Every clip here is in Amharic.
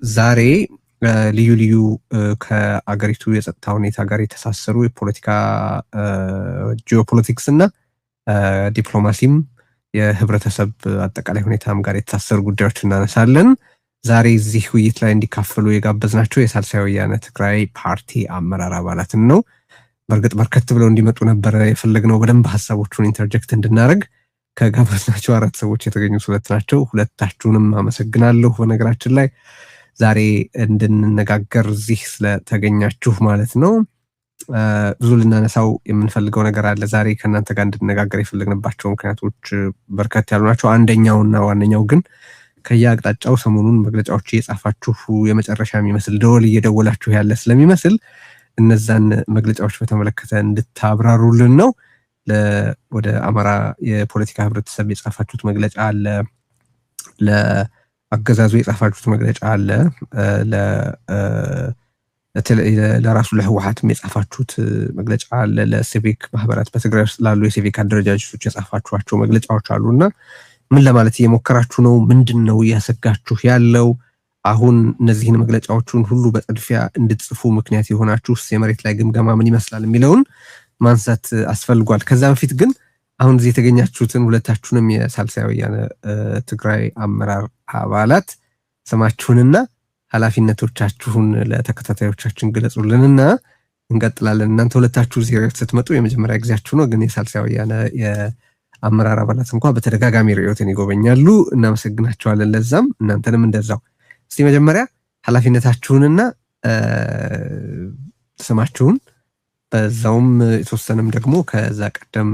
ዛሬ ልዩ ልዩ ከአገሪቱ የጸጥታ ሁኔታ ጋር የተሳሰሩ የፖለቲካ ጂኦፖለቲክስ እና ዲፕሎማሲም የህብረተሰብ አጠቃላይ ሁኔታም ጋር የተሳሰሩ ጉዳዮች እናነሳለን። ዛሬ እዚህ ውይይት ላይ እንዲካፈሉ የጋበዝናቸው የሳልሳይ ወያነ ትግራይ ፓርቲ አመራር አባላትን ነው። በእርግጥ በርከት ብለው እንዲመጡ ነበር የፈለግነው በደንብ ሀሳቦቹን ኢንተርጀክት እንድናደርግ። ከጋበዝናቸው 4 ሰዎች የተገኙት 2 ናቸው። ሁለታችሁንም አመሰግናለሁ። በነገራችን ላይ ዛሬ እንድንነጋገር እዚህ ስለተገኛችሁ ማለት ነው። ብዙ ልናነሳው የምንፈልገው ነገር አለ። ዛሬ ከእናንተ ጋር እንድንነጋገር የፈለግንባቸው ምክንያቶች በርከት ያሉ ናቸው። አንደኛውና ዋነኛው ግን ከየአቅጣጫው ሰሞኑን መግለጫዎች እየጻፋችሁ የመጨረሻ የሚመስል ደወል እየደወላችሁ ያለ ስለሚመስል እነዛን መግለጫዎች በተመለከተ እንድታብራሩልን ነው። ወደ አማራ የፖለቲካ ህብረተሰብ የጻፋችሁት መግለጫ አለ፣ ለአገዛዙ የጻፋችሁት መግለጫ አለ፣ ለራሱ ለህወሓትም የጻፋችሁት መግለጫ አለ፣ ለሲቪክ ማህበራት በትግራይ ውስጥ ላሉ የሲቪክ አደረጃጀቶች የጻፋችኋቸው መግለጫዎች አሉና ምን ለማለት እየሞከራችሁ ነው? ምንድነው እያሰጋችሁ ያለው? አሁን እነዚህን መግለጫዎችን ሁሉ በጥድፊያ እንድትጽፉ ምክንያት የሆናችሁስ የመሬት ላይ ግምገማ ምን ይመስላል የሚለውን ማንሳት አስፈልጓል። ከዛ በፊት ግን አሁን እዚህ የተገኛችሁትን ሁለታችሁንም የሳልሳይ ወያነ ትግራይ አመራር አባላት ስማችሁንና ኃላፊነቶቻችሁን ለተከታታዮቻችን ግለጹልንና እንቀጥላለን። እናንተ ሁለታችሁ እዚህ ስትመጡ የመጀመሪያ ጊዜያችሁ ነው፣ ግን የሳልሳይ ወያነ የአመራር አባላት እንኳን በተደጋጋሚ ርዕዮትን ይጎበኛሉ። እናመሰግናቸዋለን። ለዛም እናንተንም እንደዛው። እስቲ መጀመሪያ ኃላፊነታችሁንና ስማችሁን በዛውም የተወሰነም ደግሞ ከዛ ቀደም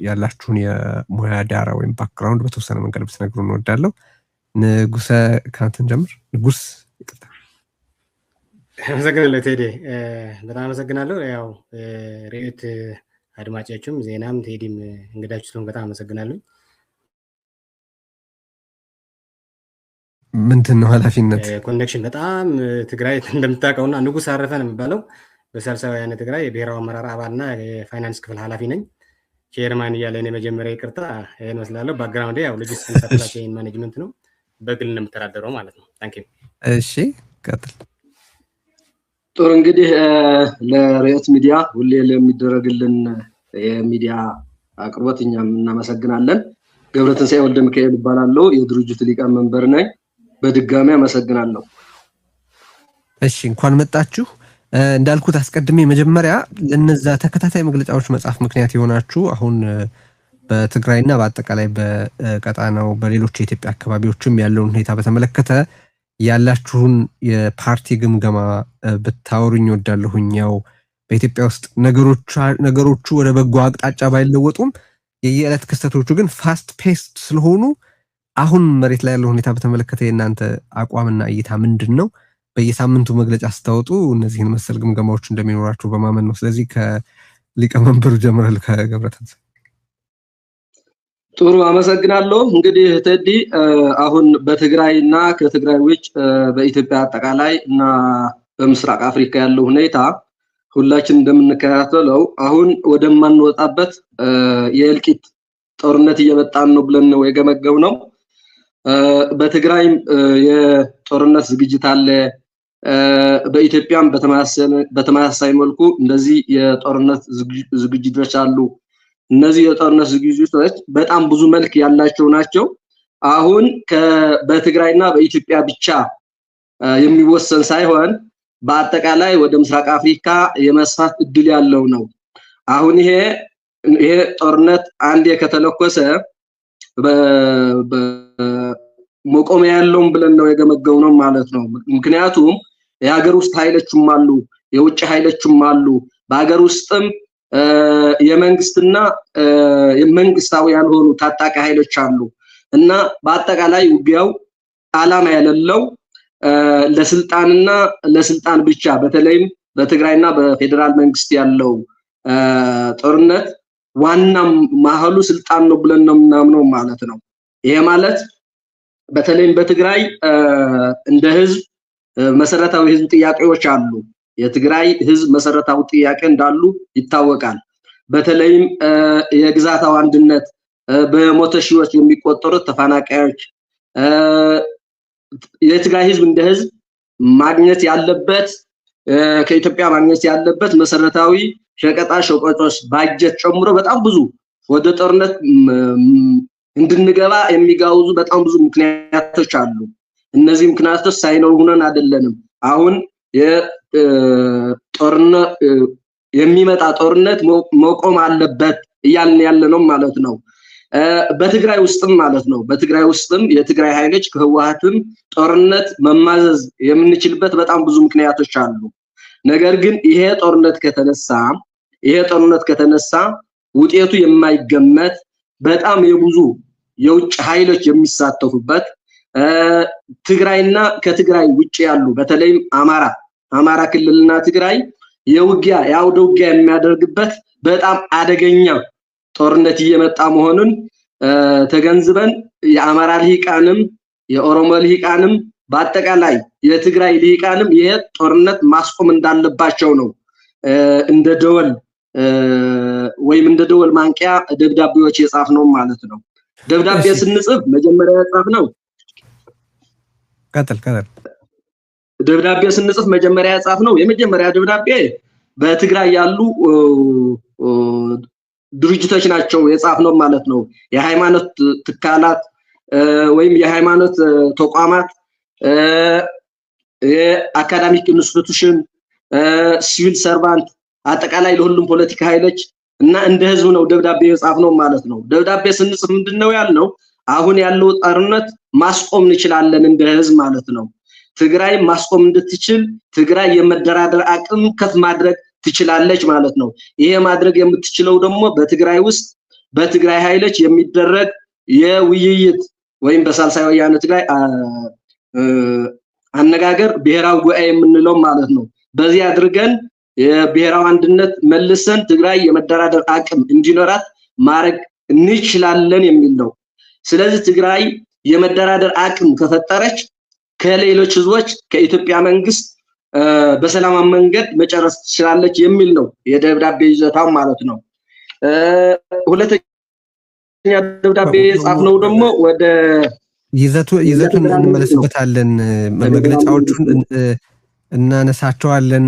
ያላችሁን የሙያ ዳራ ወይም ባክግራውንድ በተወሰነ መንገድ ብትነግሩን እንወዳለን። ንጉሰ ካንተን ጀምር። ንጉስ ይቅርታ። አመሰግናለሁ ቴዲ፣ በጣም አመሰግናለሁ። ያው ርዕዮት አድማጮችም ዜናም ቴዲም እንግዳችሁ ስለሆነ በጣም አመሰግናለሁ። ምንድን ነው ኃላፊነት? ኮኔክሽን በጣም ትግራይ እንደምታውቀውና ንጉስ አረፈ ነው የሚባለው በሳልሳይ ወያነ ትግራይ የብሔራዊ አመራር አባልና የፋይናንስ ክፍል ኃላፊ ነኝ። ቼርማን እያለ እኔ መጀመሪያ ይቅርታ ይሄን መስላለሁ። ባክግራውንድ ያው ሎጂስቲክስ ሰፕላይ ቼይን ማኔጅመንት ነው፣ በግል ነው የምተዳደረው ማለት ነው። ታንክ ዩ። እሺ ቀጥል። ጥሩ እንግዲህ ለርዕዮት ሚዲያ ሁሌ ለሚደረግልን የሚዲያ አቅርቦት እኛም እናመሰግናለን። ገብረትንሳኤ ወልደ ሚካኤል እባላለሁ፣ የድርጅቱ ሊቀመንበር ነኝ። በድጋሚ አመሰግናለሁ። እሺ እንኳን መጣችሁ። እንዳልኩት አስቀድሜ መጀመሪያ ለነዛ ተከታታይ መግለጫዎች መጻፍ ምክንያት የሆናችሁ አሁን በትግራይና በአጠቃላይ በቀጣናው በሌሎች የኢትዮጵያ አካባቢዎችም ያለውን ሁኔታ በተመለከተ ያላችሁን የፓርቲ ግምገማ ብታወሩኝ ወዳለሁኝ። ያው በኢትዮጵያ ውስጥ ነገሮቹ ወደ በጎ አቅጣጫ ባይለወጡም የየዕለት ክስተቶቹ ግን ፋስት ፔስድ ስለሆኑ አሁን መሬት ላይ ያለው ሁኔታ በተመለከተ የእናንተ አቋምና እይታ ምንድን ነው? በየሳምንቱ መግለጫ ስታወጡ እነዚህን መሰል ግምገማዎች እንደሚኖራችሁ በማመን ነው። ስለዚህ ከሊቀመንበሩ ጀምረል ከገብረትንሳኤ። ጥሩ አመሰግናለሁ። እንግዲህ ቴዲ አሁን በትግራይና ከትግራይ ውጭ በኢትዮጵያ አጠቃላይ እና በምስራቅ አፍሪካ ያለው ሁኔታ ሁላችን እንደምንከታተለው አሁን ወደማንወጣበት የእልቂት ጦርነት እየመጣን ነው ብለን ነው የገመገምነው። በትግራይም የጦርነት ዝግጅት አለ። በኢትዮጵያም በተመሳሳይ መልኩ እንደዚህ የጦርነት ዝግጅቶች አሉ። እነዚህ የጦርነት ዝግጅቶች በጣም ብዙ መልክ ያላቸው ናቸው። አሁን በትግራይና በኢትዮጵያ ብቻ የሚወሰን ሳይሆን በአጠቃላይ ወደ ምስራቅ አፍሪካ የመስፋት እድል ያለው ነው። አሁን ይሄ ጦርነት አንዴ ከተለኮሰ መቆሚያ ያለውም ብለን ነው የገመገምነው ማለት ነው። ምክንያቱም የሀገር ውስጥ ኃይሎችም አሉ፣ የውጭ ኃይሎችም አሉ። በሀገር ውስጥም የመንግስትና የመንግስታዊ ያልሆኑ ታጣቂ ኃይሎች አሉ እና በአጠቃላይ ውጊያው ዓላማ የሌለው ለስልጣንና ለስልጣን ብቻ በተለይም በትግራይና በፌደራል መንግስት ያለው ጦርነት ዋናም ማህሉ ስልጣን ነው ብለን ነው የምናምነው ማለት ነው። ይሄ ማለት በተለይም በትግራይ እንደ ህዝብ መሰረታዊ ህዝብ ጥያቄዎች አሉ። የትግራይ ህዝብ መሰረታዊ ጥያቄ እንዳሉ ይታወቃል። በተለይም የግዛታው አንድነት በመቶ ሺዎች የሚቆጠሩ ተፈናቃዮች የትግራይ ህዝብ እንደ ህዝብ ማግኘት ያለበት ከኢትዮጵያ ማግኘት ያለበት መሰረታዊ ሸቀጣ ሸቀጦች ባጀት ጨምሮ በጣም ብዙ ወደ ጦርነት እንድንገባ የሚጋውዙ በጣም ብዙ ምክንያቶች አሉ። እነዚህ ምክንያቶች ሳይኖሩ ሆነን አይደለንም አሁን የጦርነት የሚመጣ ጦርነት መቆም አለበት እያልን ያለነው ማለት ነው። በትግራይ ውስጥም ማለት ነው በትግራይ ውስጥም የትግራይ ኃይሎች ከህወሓትም ጦርነት መማዘዝ የምንችልበት በጣም ብዙ ምክንያቶች አሉ። ነገር ግን ይሄ ጦርነት ከተነሳ ውጤቱ የማይገመት በጣም የብዙ የውጭ ኃይሎች የሚሳተፉበት ትግራይና ከትግራይ ውጪ ያሉ በተለይም አማራ ክልልና ትግራይ የአውደ ውጊያ የሚያደርግበት በጣም አደገኛ ጦርነት እየመጣ መሆኑን ተገንዝበን የአማራ ልሂቃንም የኦሮሞ ልሂቃንም በአጠቃላይ የትግራይ ልሂቃንም ይሄ ጦርነት ማስቆም እንዳለባቸው ነው እንደ ደወል ማንቂያ ደብዳቤዎች የጻፍነው ማለት ነው። ደብዳቤ ስንጽፍ መጀመሪያ የጻፍነው ቀጥል ደብዳቤ ስንጽፍ መጀመሪያ የጻፍነው የመጀመሪያ ደብዳቤ በትግራይ ያሉ ድርጅቶች ናቸው የጻፍነው ማለት ነው። የሃይማኖት ተቋማት ወይም የሃይማኖት ተቋማት የአካዳሚክ ኢንስቲትዩሽን ሲቪል ሰርቫንት አጠቃላይ ለሁሉም ፖለቲካ ኃይሎች እና እንደ ህዝብ ነው ደብዳቤ የጻፍነው ማለት ነው። ደብዳቤ ስንጽፍ ምንድነው ያልነው አሁን ያለው ጦርነት ማስቆም እንችላለን እንደ ህዝብ ማለት ነው። ትግራይ ማስቆም እንድትችል ትግራይ የመደራደር አቅም ከፍ ማድረግ ትችላለች ማለት ነው። ይሄ ማድረግ የምትችለው ደግሞ በትግራይ ውስጥ በትግራይ ኃይሎች የሚደረግ የውይይት ወይም በሳልሳይ ወያነ ትግራይ አነጋገር ብሔራዊ ጉባኤ የምንለው ማለት ነው። በዚህ አድርገን የብሔራዊ አንድነት መልሰን ትግራይ የመደራደር አቅም እንዲኖራት ማድረግ እንችላለን የሚል ነው። ስለዚህ ትግራይ የመደራደር አቅም ከፈጠረች ከሌሎች ህዝቦች ከኢትዮጵያ መንግስት በሰላማዊ መንገድ መጨረስ ትችላለች የሚል ነው የደብዳቤ ይዘታው ማለት ነው። ሁለተኛ ደብዳቤ የጻፍነው ደግሞ ወደ ይዘቱን እንመለስበታለን፣ መግለጫዎቹን እናነሳቸዋለን።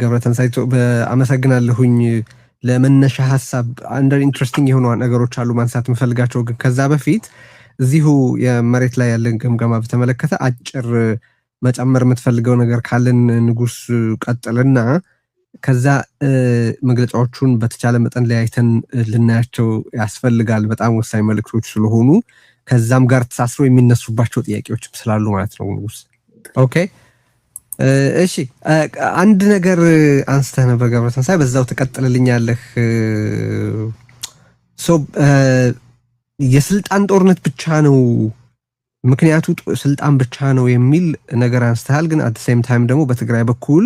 ገብረተንሳይ አመሰግናለሁኝ። ለመነሻ ሐሳብ አንደር ኢንትረስቲንግ የሆኑ ነገሮች አሉ ማንሳት የምፈልጋቸው፣ ግን ከዛ በፊት እዚሁ የመሬት ላይ ያለን ግምገማ በተመለከተ አጭር መጨመር የምትፈልገው ነገር ካለን ንጉስ ቀጥልና ከዛ መግለጫዎቹን በተቻለ መጠን ለያይተን ልናያቸው ያስፈልጋል። በጣም ወሳኝ መልእክቶች ስለሆኑ ከዛም ጋር ተሳስሮ የሚነሱባቸው ጥያቄዎችም ስላሉ ማለት ነው ንጉስ። ኦኬ እሺ፣ አንድ ነገር አንስተህ ነበር ገብረተንሳይ፣ በዛው ተቀጥልልኛለህ። የስልጣን ጦርነት ብቻ ነው ምክንያቱ ስልጣን ብቻ ነው የሚል ነገር አንስተሃል። ግን አት ሴም ታይም ደግሞ በትግራይ በኩል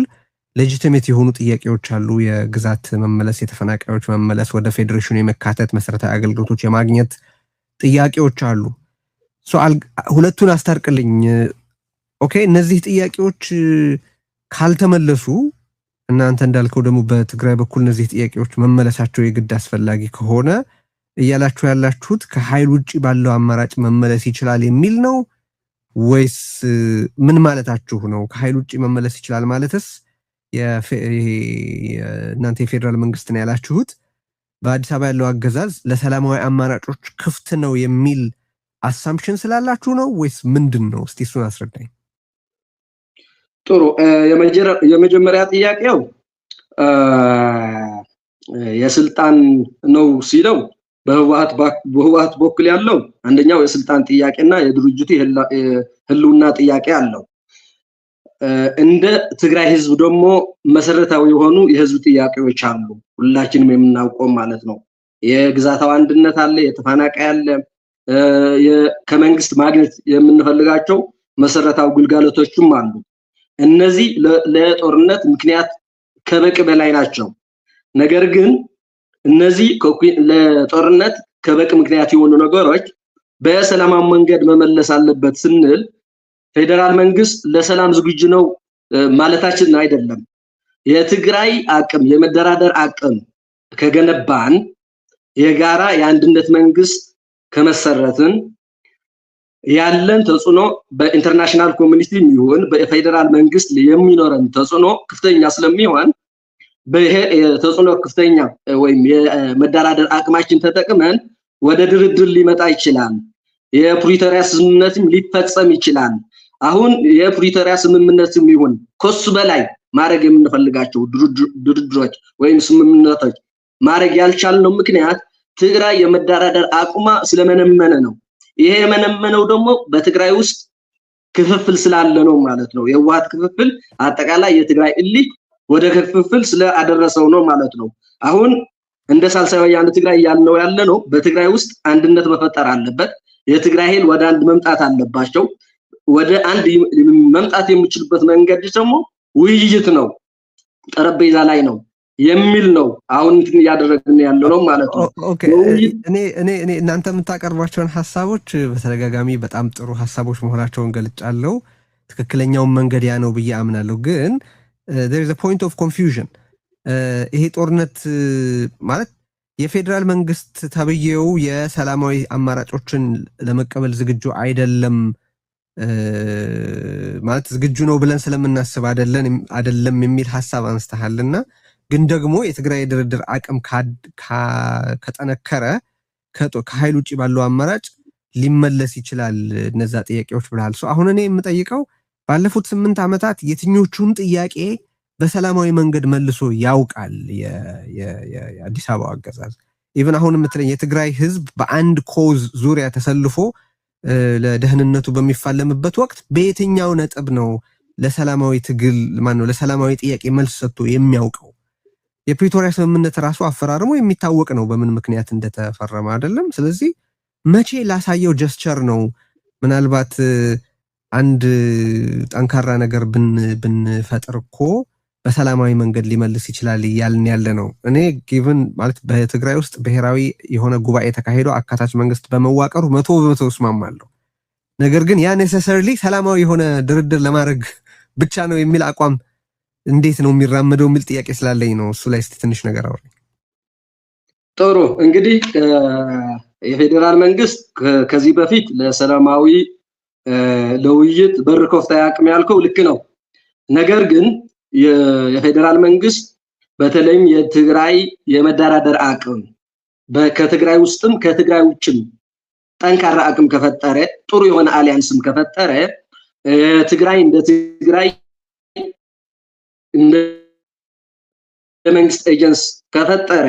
ሌጂቲሜት የሆኑ ጥያቄዎች አሉ። የግዛት መመለስ፣ የተፈናቃዮች መመለስ፣ ወደ ፌዴሬሽኑ የመካተት፣ መሰረታዊ አገልግሎቶች የማግኘት ጥያቄዎች አሉ። ሁለቱን አስታርቅልኝ። ኦኬ፣ እነዚህ ጥያቄዎች ካልተመለሱ እናንተ እንዳልከው ደግሞ በትግራይ በኩል እነዚህ ጥያቄዎች መመለሳቸው የግድ አስፈላጊ ከሆነ እያላችሁ ያላችሁት ከኃይል ውጪ ባለው አማራጭ መመለስ ይችላል የሚል ነው ወይስ ምን ማለታችሁ ነው? ከኃይል ውጪ መመለስ ይችላል ማለትስ እናንተ የፌደራል መንግስት ነው ያላችሁት በአዲስ አበባ ያለው አገዛዝ ለሰላማዊ አማራጮች ክፍት ነው የሚል አሳምፕሽን ስላላችሁ ነው ወይስ ምንድን ነው? እስቲ እሱን አስረዳኝ። ጥሩ። የመጀመሪያ ጥያቄው የስልጣን ነው ሲለው በህወሓት በኩል ያለው አንደኛው የስልጣን ጥያቄና የድርጅቱ ህልውና ጥያቄ አለው። እንደ ትግራይ ህዝብ ደግሞ መሰረታዊ የሆኑ የህዝብ ጥያቄዎች አሉ፣ ሁላችንም የምናውቀው ማለት ነው። የግዛታዊ አንድነት አለ፣ የተፈናቃይ አለ፣ ከመንግስት ማግኘት የምንፈልጋቸው መሰረታዊ ግልጋሎቶችም አሉ። እነዚህ ለጦርነት ምክንያት ከበቂ በላይ ናቸው። ነገር ግን እነዚህ ለጦርነት ከበቂ ምክንያት የሆኑ ነገሮች በሰላማዊ መንገድ መመለስ አለበት ስንል ፌደራል መንግስት ለሰላም ዝግጁ ነው ማለታችን አይደለም። የትግራይ አቅም የመደራደር አቅም ከገነባን የጋራ የአንድነት መንግስት ከመሰረትን ያለን ተጽዕኖ በኢንተርናሽናል ኮሚኒቲ ይሁን በፌደራል መንግስት የሚኖረን ተጽዕኖ ከፍተኛ ስለሚሆን በይሄ ተጽዕኖ ከፍተኛ ወይም የመደራደር አቅማችን ተጠቅመን ወደ ድርድር ሊመጣ ይችላል። የፕሪቶሪያ ስምምነትም ሊፈጸም ይችላል። አሁን የፕሪቶሪያ ስምምነትም ይሁን ከሱ በላይ ማድረግ የምንፈልጋቸው ድርድሮች ወይም ስምምነቶች ማድረግ ያልቻልነው ምክንያት ትግራይ የመደራደር አቅሟ ስለመነመነ ነው። ይሄ የመነመነው ደግሞ በትግራይ ውስጥ ክፍፍል ስላለ ነው ማለት ነው። የህወሓት ክፍፍል አጠቃላይ የትግራይ እሊት ወደ ክፍፍል ስለአደረሰው ነው ማለት ነው። አሁን እንደ ሳልሳይ ወያነ ትግራይ ያለ ነው በትግራይ ውስጥ አንድነት መፈጠር አለበት። የትግራይ ኃይል ወደ አንድ መምጣት አለባቸው። ወደ አንድ መምጣት የሚችልበት መንገድ ደግሞ ውይይት ነው፣ ጠረጴዛ ላይ ነው የሚል ነው። አሁን ያደረግን ያለው ማለት ነው። ኦኬ እኔ እናንተ የምታቀርቧቸውን ሐሳቦች በተደጋጋሚ በጣም ጥሩ ሐሳቦች መሆናቸውን ገልጫለሁ። ትክክለኛውን መንገድ ያ ነው ብዬ አምናለሁ። ግን there is a point of confusion ይሄ ጦርነት ማለት የፌደራል መንግስት ተብዬው የሰላማዊ አማራጮችን ለመቀበል ዝግጁ አይደለም ማለት ዝግጁ ነው ብለን ስለምናስብ አይደለም የሚል ሐሳብ አንስተሃልና ግን ደግሞ የትግራይ ድርድር አቅም ከጠነከረ ከኃይል ውጪ ባለው አማራጭ ሊመለስ ይችላል እነዛ ጥያቄዎች ብለሃል። አሁን እኔ የምጠይቀው ባለፉት 8 ዓመታት የትኞቹን ጥያቄ በሰላማዊ መንገድ መልሶ ያውቃል የአዲስ አበባ አገዛዝ? ኢቭን አሁን የምትለኝ የትግራይ ህዝብ በአንድ ኮዝ ዙሪያ ተሰልፎ ለደህንነቱ በሚፋለምበት ወቅት በየትኛው ነጥብ ነው ለሰላማዊ ትግል ለሰላማዊ ጥያቄ መልስ ሰጥቶ የሚያውቀው? የፕሪቶሪያ ስምምነት ራሱ አፈራርሞ የሚታወቅ ነው በምን ምክንያት እንደተፈረመ አይደለም። ስለዚህ መቼ ላሳየው ጀስቸር ነው ምናልባት አንድ ጠንካራ ነገር ብንፈጥር እኮ በሰላማዊ መንገድ ሊመልስ ይችላል ያልን ያለ ነው። እኔ ጊቭን ማለት በትግራይ ውስጥ ብሔራዊ የሆነ ጉባኤ ተካሂዶ አካታች መንግስት በመዋቀሩ 100% እስማማለሁ። ነገር ግን ያ ኔሰሰርሊ ሰላማዊ የሆነ ድርድር ለማድረግ ብቻ ነው የሚል አቋም እንዴት ነው የሚራመደው የሚል ጥያቄ ስላለኝ ነው። እሱ ላይ እስቲ ትንሽ ነገር አውራኝ። ጥሩ እንግዲህ የፌደራል መንግስት ከዚህ በፊት ለሰላማዊ ለውይይት በር ከፍታ ያቅም ያልከው ልክ ነው። ነገር ግን የፌደራል መንግስት በተለይም የትግራይ የመደራደር አቅም ከትግራይ ውስጥም ከትግራይ ውጭም ጠንካራ አቅም ከፈጠረ ጥሩ የሆነ አሊያንስም ከፈጠረ ትግራይ እንደ ትግራይ እንደ መንግስት ኤጀንስ ከፈጠረ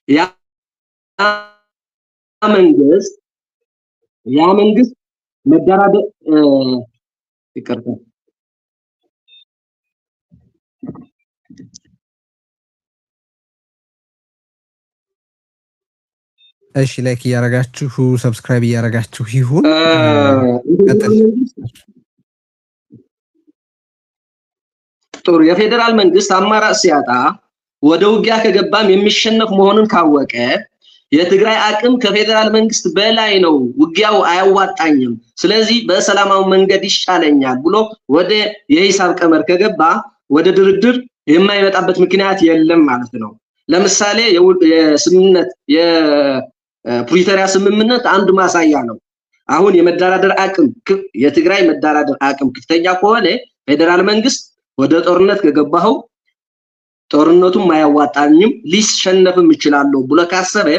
ያ መንግስት መደራደር ይቀርታ እሺ ላይክ ያረጋችሁ ሰብስክራይብ ያረጋችሁ ይሁን። ጥሩ የፌደራል መንግስት አማራጭ ሲያጣ ወደ ውጊያ ከገባም የሚሸነፍ መሆኑን ካወቀ የትግራይ አቅም ከፌደራል መንግስት በላይ ነው፣ ውጊያው አያዋጣኝም፣ ስለዚህ በሰላማዊ መንገድ ይሻለኛል ብሎ ወደ የሂሳብ ቀመር ከገባ ወደ ድርድር የማይመጣበት ምክንያት የለም ማለት ነው። ለምሳሌ የስምምነት የፕሪቶሪያ ስምምነት አንድ ማሳያ ነው። አሁን የመደራደር አቅም የትግራይ መደራደር አቅም ከፍተኛ ከሆነ ፌደራል መንግስት ወደ ጦርነት ከገባው ጦርነቱም አያዋጣኝም ሊሸነፍም ይችላል ብሎ ካሰበ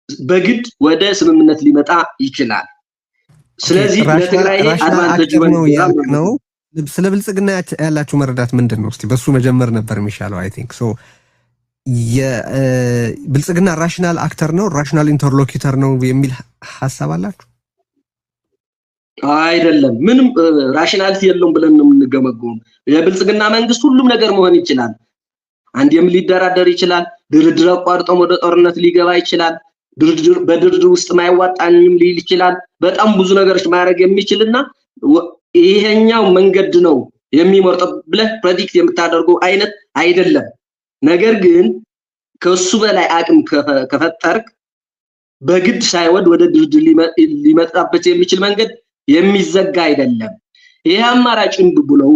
በግድ ወደ ስምምነት ሊመጣ ይችላል። ስለዚህ ለትግራይ አድቫንቴጅ ነው። ስለ ብልጽግና ያላችሁ መረዳት ምንድነው? እስቲ በሱ መጀመር ነበር የሚሻለው። አይ ቲንክ ሶ የብልጽግና ራሽናል አክተር ነው፣ ራሽናል ኢንተርሎኪተር ነው የሚል ሐሳብ አላችሁ? አይደለም፣ ምንም ራሽናሊቲ የለውም ብለን ነው የምንገመገው። የብልጽግና መንግስት ሁሉም ነገር መሆን ይችላል። አንዴም ሊደራደር ይችላል፣ ድርድር አቋርጦ ወደ ጦርነት ሊገባ ይችላል፣ በድርድር ውስጥ ማይዋጣኝም ሊል ይችላል። በጣም ብዙ ነገሮች ማድረግ የሚችልና ይሄኛው መንገድ ነው የሚመርጠው ብለህ ፕሬዲክት የምታደርገው አይነት አይደለም። ነገር ግን ከሱ በላይ አቅም ከፈጠርክ በግድ ሳይወድ ወደ ድርድር ሊመጣበት የሚችል መንገድ የሚዘጋ አይደለም። ይሄ አማራጭ ብለው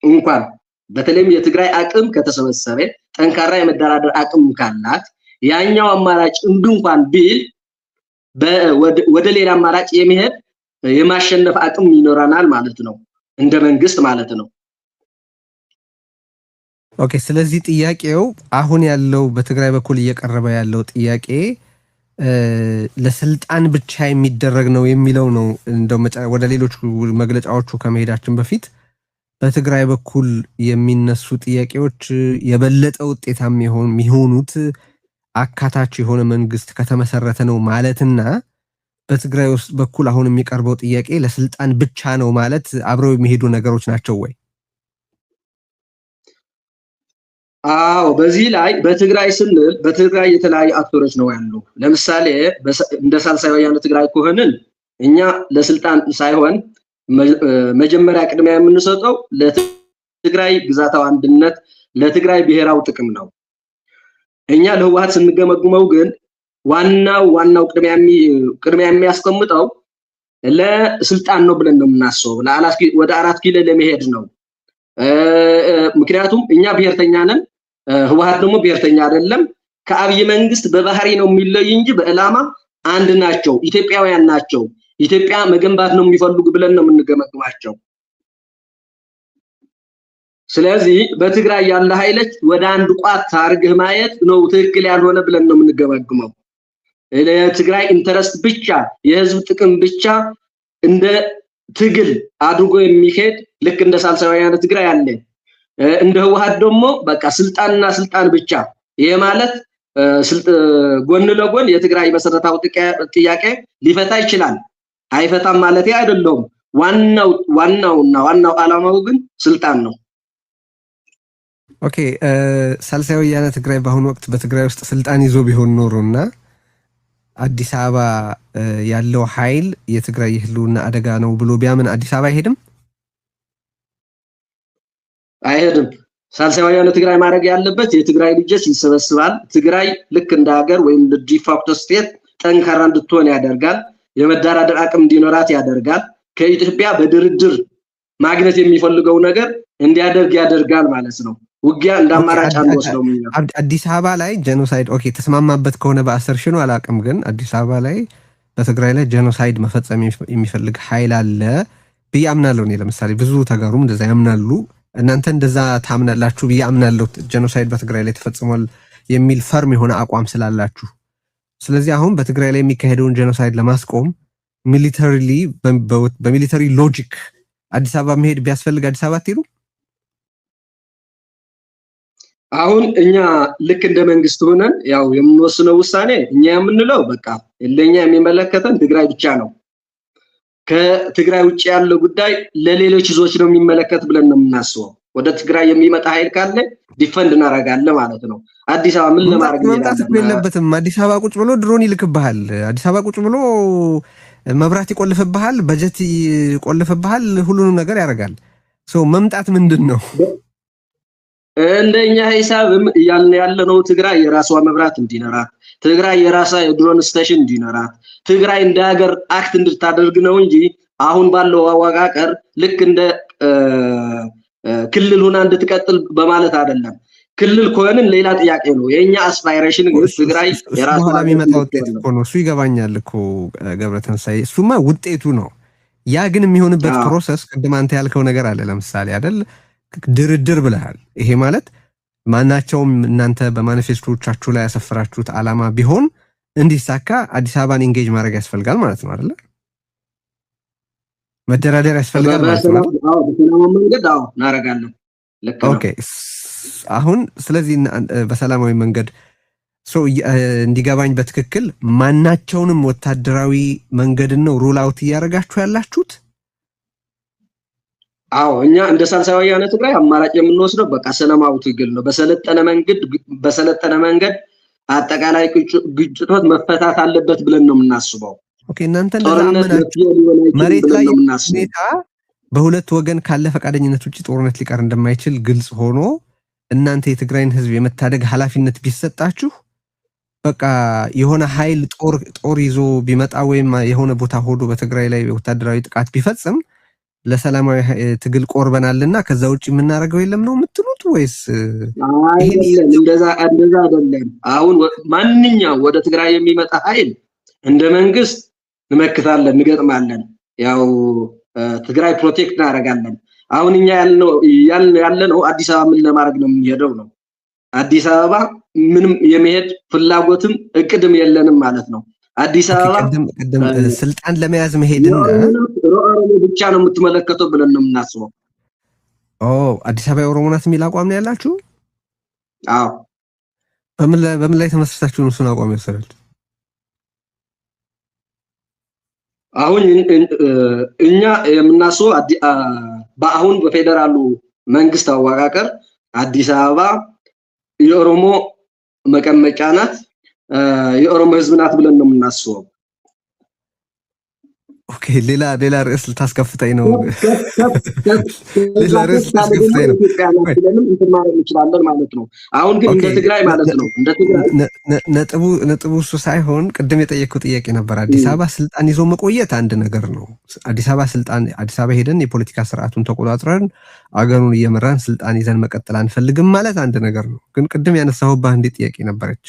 እንኳን በተለይም የትግራይ አቅም ከተሰበሰበ ጠንካራ የመደራደር አቅም ካላት ያኛው አማራጭ እንኳን ቢል ወደ ሌላ አማራጭ የሚሄድ የማሸነፍ አቅም ይኖረናል ማለት ነው እንደ መንግስት ማለት ነው። ኦኬ ስለዚህ ጥያቄው አሁን ያለው በትግራይ በኩል እየቀረበ ያለው ጥያቄ ለስልጣን ብቻ የሚደረግ ነው የሚለው ነው። እንደው ወደ ሌሎች መግለጫዎቹ ከመሄዳችን በፊት በትግራይ በኩል የሚነሱ ጥያቄዎች የበለጠ ውጤታማ የሚሆኑት አካታች የሆነ መንግስት ከተመሰረተ ነው ማለትና በትግራይ ውስጥ በኩል አሁን የሚቀርበው ጥያቄ ለስልጣን ብቻ ነው ማለት አብረው የሚሄዱ ነገሮች ናቸው ወይ? አዎ በዚህ ላይ በትግራይ ስንል በትግራይ የተለያዩ አክተሮች ነው ያለው። ለምሳሌ እንደ ሳልሳይ ወያነ ትግራይ ከሆነን እኛ ለስልጣን ሳይሆን መጀመሪያ ቅድሚያ የምንሰጠው ለትግራይ ግዛታዊ አንድነት ለትግራይ ብሔራዊ ጥቅም ነው። እኛ ለህወሓት ስንገመግመው ግን ዋናው ቅድሚያ የሚያስቀምጠው ለስልጣን ነው ብለን ነው የምናስበው። ወደ 4 ኪሎ ለመሄድ ነው። ምክንያቱም እኛ ብሔርተኛ ነን፣ ህወሓት ደግሞ ብሔርተኛ አይደለም። ከአብይ መንግስት በባህሪ ነው የሚለይ እንጂ በዕላማ አንድ ናቸው፣ ኢትዮጵያውያን ናቸው። ኢትዮጵያ መገንባት ነው የሚፈልጉ ብለን ነው የምንገመግማቸው። ስለዚህ በትግራይ ያለ ኃይሎች ወደ አንድ ቋት አድርገህ ማየት ነው ትክክል ያልሆነ ብለን ነው የምንገመግመው። ለትግራይ ኢንተረስት ብቻ የህዝብ ጥቅም ብቻ እንደ ትግል አድርጎ የሚሄድ ልክ እንደ ሳልሳይ ወያነ ትግራይ ያለ እንደ ህወሓት ደግሞ በቃ ስልጣንና ስልጣን ብቻ። ይሄ ማለት ጎን ለጎን የትግራይ መሰረታዊ ጥያቄ ሊፈታ ይችላል፣ አይፈታም ማለት አይደለም። ዋናው ዓላማው ግን ስልጣን ነው። ኦኬ ሳልሳይ ወያነ ትግራይ በአሁኑ ወቅት በትግራይ ውስጥ ስልጣን ይዞ ቢሆን ኖሮና አዲስ አበባ ያለው ኃይል የትግራይ ህልውና አደጋ ነው ብሎ ቢያምን አዲስ አበባ አይሄድም። ሳልሳይ ወያነ ትግራይ ማድረግ ያለበት የትግራይ ልጆች ይሰበስባል። ትግራይ ልክ እንደ ሀገር ወይም ዲፋክቶ ስቴት ጠንካራ እንድትሆን ያደርጋል። የመደራደር አቅም እንዲኖራት ያደርጋል። ከኢትዮጵያ በድርድር ማግኘት የሚፈልገው ነገር እንዲያደርግ ያደርጋል ማለት ነው። ውጊያ እንዳማራጭ አንወስደው ነው። አዲስ አበባ ላይ ጄኖሳይድ ኦኬ ተስማማበት ከሆነ በአሰርሽኑ አላቅም፣ ግን አዲስ አበባ ላይ በትግራይ ላይ ጄኖሳይድ መፈጸም የሚፈልግ ኃይል አለ ብዬ አምናለሁ። እኔ ለምሳሌ ብዙ ተጋሩም እንደዛ ያምናሉ። እናንተ እንደዛ ታምናላችሁ ብዬ አምናለሁ። ጄኖሳይድ በትግራይ ላይ ተፈጽሟል የሚል ፈርም የሆነ አቋም ስላላችሁ። ስለዚህ አሁን በትግራይ ላይ የሚካሄደውን ጄኖሳይድ ለማስቆም ሚሊተሪሊ በሚሊተሪ ሎጂክ አዲስ አበባ መሄድ ቢያስፈልግ አዲስ አበባ ትሄዱ? አሁን እኛ ልክ እንደ መንግስት ሆነን ያው የምንወስነው ውሳኔ እኛ የምንለው በቃ ለኛ የሚመለከተን ትግራይ ብቻ ነው። ከትግራይ ውጭ ያለው ጉዳይ ለሌሎች ህዝቦች ነው የሚመለከት ብለን ነው የምናስበው። ወደ ትግራይ የሚመጣ ኃይል ካለ ዲፈንድ እናደርጋለን ማለት ነው። አዲስ አበባ ምን ለማድረግ የለበትም። አዲስ አበባ ቁጭ ብሎ ድሮን ይልክብሃል። አዲስ አበባ ቁጭ ብሎ መብራት ይቆልፍብሃል፣ በጀት ይቆልፍብሃል፣ ሁሉንም ነገር ያደርጋል። መምጣት ምንድን ነው? እንደኛ ሂሳብም እያልን ያለነው ትግራይ የራሷ መብራት እንዲኖራት፣ ትግራይ የራሷ የድሮን ስቴሽን እንዲኖራት፣ ትግራይ እንደ ሀገር አክት እንድታደርግ ነው እንጂ አሁን ባለው አወቃቀር ልክ እንደ ክልል ሆና እንድትቀጥል በማለት አይደለም። ክልል ከሆነን ሌላ ጥያቄ ነው። የኛ አስፓይሬሽን ግን ትግራይ የራሷ የሚመጣው ውጤት እኮ ነው። እሱ ይገባኛል እኮ ገብረተንሳይ፣ እሱማ ውጤቱ ነው። ያ ግን የሚሆንበት ፕሮሰስ ቅድም አንተ ያልከው ነገር አለ። ለምሳሌ አይደል ድርድር ብለሃል። ይሄ ማለት ማናቸውም እናንተ በማኒፌስቶቻችሁ ላይ ያሰፈራችሁት ዓላማ ቢሆን እንዲሳካ አዲስ አበባን ኢንጌጅ ማድረግ ያስፈልጋል ማለት ነው አይደል? መደራደር ያስፈልጋል ማለት ነው። አዎ በሰላማዊ መንገድ እናደርጋለን። ኦኬ አሁን ስለዚህ በሰላማዊ መንገድ እንዲገባኝ በትክክል ማናቸውንም ወታደራዊ መንገድን ነው ሩል አውት እያደረጋችሁ ያላችሁት? አዎ እኛ እንደ ሳልሳይ ወያነ ትግራይ አማራጭ የምንወስደው በቃ ሰላማዊ ትግል ነው። በሰለጠነ መንገድ አጠቃላይ ግጭቶች መፈታት አለበት ብለን ነው የምናስበው። ኦኬ እናንተ እንደዛመናችሁ መሬት ላይ ሁኔታ በሁለት ወገን ካለ ፈቃደኝነት ውጪ ጦርነት ሊቀር እንደማይችል ግልጽ ሆኖ እናንተ የትግራይን ህዝብ የመታደግ ኃላፊነት ቢሰጣችሁ በቃ የሆነ ኃይል ጦር ይዞ ቢመጣ ወይም የሆነ ቦታ ሆዶ በትግራይ ላይ ወታደራዊ ጥቃት ቢፈጽም ለሰላማዊ ትግል ቆርበናልና ከዛ ውጪ የምናደርገው የለም ነው የምትሉት ወይስ? እንደዛ አይደለም። አሁን ማንኛው ወደ ትግራይ የሚመጣ ኃይል እንደ መንግስት እንመክታለን፣ እንገጥማለን። ያው ትግራይ ፕሮቴክት እናደርጋለን። አሁን እኛ ያለነው አዲስ አበባ ምን ለማድረግ ነው የምንሄደው ነው። አዲስ አበባ ምንም የመሄድ ፍላጎትም እቅድም የለንም ማለት ነው። አዲስ አበባ ቅድም ስልጣን ለመያዝ መሄድና ብቻ ነው የምትመለከተው ብለን ነው የምናስበው። አዲስ አበባ የኦሮሞ ናት የሚል አቋም ነው ያላችሁ? አዎ። በምን ላይ ተመስርታችሁ ነው እሱን አቋም የወሰዳችሁት? አሁን እኛ የምናስበው በአሁን በፌደራሉ መንግስት አወቃቀር አዲስ አበባ የኦሮሞ መቀመጫ ናት፣ የኦሮሞ ህዝብ ናት ብለን ነው የምናስበው። ኦኬ፣ ሌላ ርዕስ ልታስከፍተኝ ነው። ሌላ ርዕስ ልታስከፍተኝ ነው። እንችላለን ማለት ነው። አሁን ግን እንደ ትግራይ ማለት ነው እንደ ትግራይ ነጥቡ እሱ ሳይሆን ቅድም የጠየቅኩት ጥያቄ ነበር። አዲስ አበባ ስልጣን ይዞ መቆየት አንድ ነገር ነው። አዲስ አበባ ሄደን የፖለቲካ ስርዓቱን ተቆጣጥረን አገሩን እየመራን ስልጣን ይዘን መቀጠል አንፈልግም ማለት አንድ ነገር ነው። ግን ቅድም ያነሳሁባት አንድ ጥያቄ ነበረች።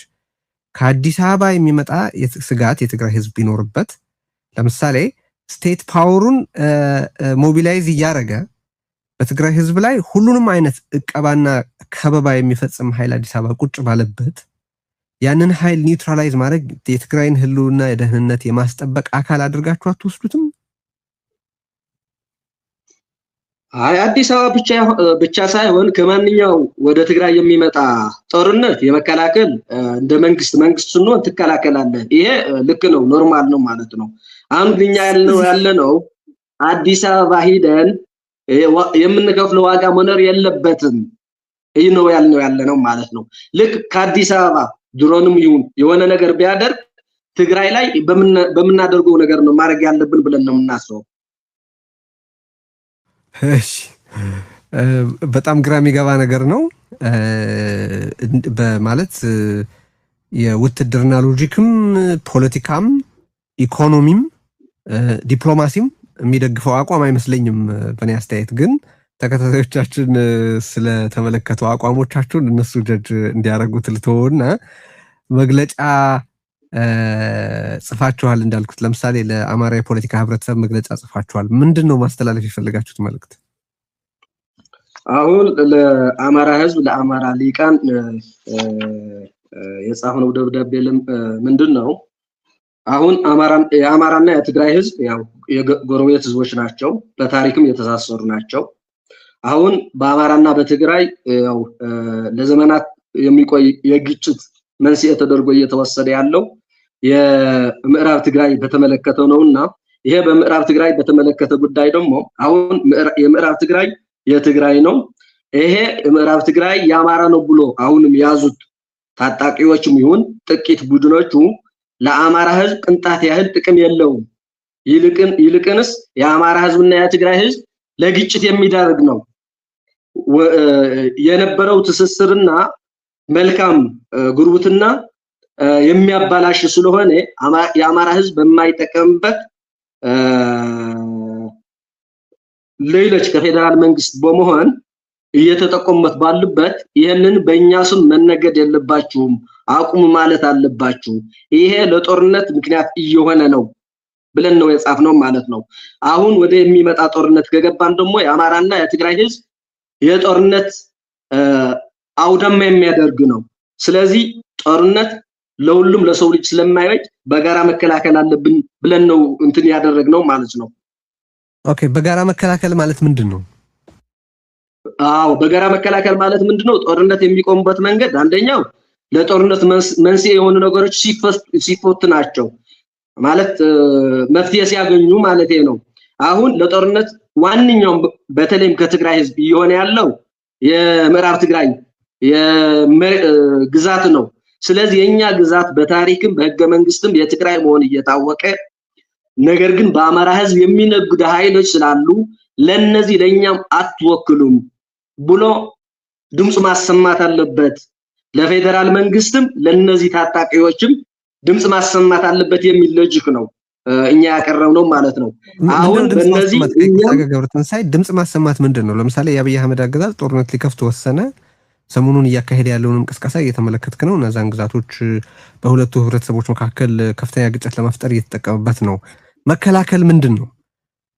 ከአዲስ አበባ የሚመጣ ስጋት የትግራይ ህዝብ ቢኖርበት ለምሳሌ ስቴት ፓወሩን ሞቢላይዝ እያደረገ በትግራይ ህዝብ ላይ ሁሉንም አይነት እቀባና ከበባ የሚፈጽም ኃይል አዲስ አበባ ቁጭ ባለበት ያንን ኃይል ኒውትራላይዝ ማድረግ የትግራይን ህልውና የደህንነት የማስጠበቅ አካል አድርጋችሁ አትወስዱትም? አዲስ አበባ ብቻ ሳይሆን ከማንኛው ወደ ትግራይ የሚመጣ ጦርነት የመከላከል እንደ መንግስት ስንሆን ትከላከላለህ። ይሄ ልክ ነው፣ ኖርማል ነው ማለት ነው። አሁን ግን ያለነው አዲስ አበባ ሂደን የምንከፍለው ዋጋ መኖር የለበትም። ይህ ነው ያለነው ማለት ነው። ልክ ከአዲስ አበባ ድሮንም ይሁን የሆነ ነገር ቢያደርግ ትግራይ ላይ በምናደርገው ነገር ነው ማድረግ ያለብን ብለን ነው የምናስበው። እሺ፣ በጣም ግራ የሚገባ ነገር ነው። በማለት የውትድርና ሎጂክም ፖለቲካም ኢኮኖሚም ዲፕሎማሲም የሚደግፈው አቋም አይመስለኝም በእኔ አስተያየት። ግን ተከታታዮቻችን ስለተመለከቱ አቋሞቻችሁን እነሱ ጀጅ እንዲያደርጉት ልተውና መግለጫ ጽፋችኋል እንዳልኩት፣ ለምሳሌ ለአማራ የፖለቲካ ህብረተሰብ መግለጫ ጽፋችኋል። ምንድን ነው ማስተላለፍ የፈለጋችሁት መልእክት? አሁን ለአማራ ህዝብ ለአማራ ሊቃን የጻፍነው ደብዳቤ ምንድን ነው? አሁን የአማራና የትግራይ ህዝብ ያው የጎረቤት ህዝቦች ናቸው፣ በታሪክም የተሳሰሩ ናቸው። አሁን በአማራና በትግራይ ያው ለዘመናት የሚቆይ የግጭት መንስኤ ተደርጎ እየተወሰደ ያለው የምዕራብ ትግራይ በተመለከተ ነውና ይሄ በምዕራብ ትግራይ በተመለከተ ጉዳይ ደግሞ አሁን የምዕራብ ትግራይ የትግራይ ነው፣ ይሄ የምዕራብ ትግራይ የአማራ ነው ብሎ አሁንም ያዙት ታጣቂዎችም ይሁን ጥቂት ቡድኖቹ ለአማራ ህዝብ ቅንጣት ያህል ጥቅም የለውም። ይልቅንስ የአማራ ህዝብና የትግራይ ህዝብ ለግጭት የሚዳርግ ነው። የነበረው ትስስርና መልካም ጉርብትና የሚያባላሽ ስለሆነ የአማራ ህዝብ በማይጠቀምበት ሌሎች ከፌደራል መንግስት በመሆን እየተጠቀሙበት ባሉበት ይሄንን በእኛ ስም መነገድ የለባችሁም፣ አቁሙ ማለት አለባችሁ። ይሄ ለጦርነት ምክንያት እየሆነ ነው ብለን ነው የጻፍነው ማለት ነው። አሁን ወደ የሚመጣ ጦርነት ከገባን ደግሞ የአማራና የትግራይ ህዝብ የጦርነት አውደማ የሚያደርግ ነው። ስለዚህ ጦርነት ለሁሉም ለሰው ልጅ ስለማይበጅ በጋራ መከላከል አለብን ብለን ነው እንትን ያደረግነው ማለት ነው። ኦኬ፣ በጋራ መከላከል ማለት ምንድን ነው? አዎ፣ በጋራ መከላከል ማለት ምንድነው? ጦርነት የሚቆምበት መንገድ አንደኛው ለጦርነት መንስኤ የሆኑ ነገሮች ሲፈቱ ናቸው ማለት መፍትሄ ሲያገኙ ማለት ነው። አሁን ለጦርነት ዋንኛውም በተለይም ከትግራይ ህዝብ እየሆነ ያለው የምዕራብ ትግራይ ግዛት ነው። ስለዚህ የኛ ግዛት በታሪክም በህገ መንግስትም የትግራይ መሆን እየታወቀ ነገር ግን በአማራ ህዝብ የሚነግዱ ኃይሎች ስላሉ ለነዚህ ለኛም አትወክሉም ብሎ ድምጽ ማሰማት አለበት። ለፌደራል መንግስትም ለነዚህ ታጣቂዎችም ድምጽ ማሰማት አለበት የሚል ሎጂክ ነው እኛ ያቀረብነው ማለት ነው። አሁን በእነዚህ ገብረትንሳኤ ድምጽ ማሰማት ምንድነው? ለምሳሌ የአብይ አህመድ አገዛዝ ጦርነት ሊከፍት ወሰነ። ሰሞኑን እያካሄደ ያለውን እንቅስቃሴ እየተመለከትክ ነው። እነዛን ግዛቶች በሁለቱ ህብረተሰቦች መካከል ከፍተኛ ግጭት ለመፍጠር እየተጠቀመበት ነው። መከላከል ምንድን ነው?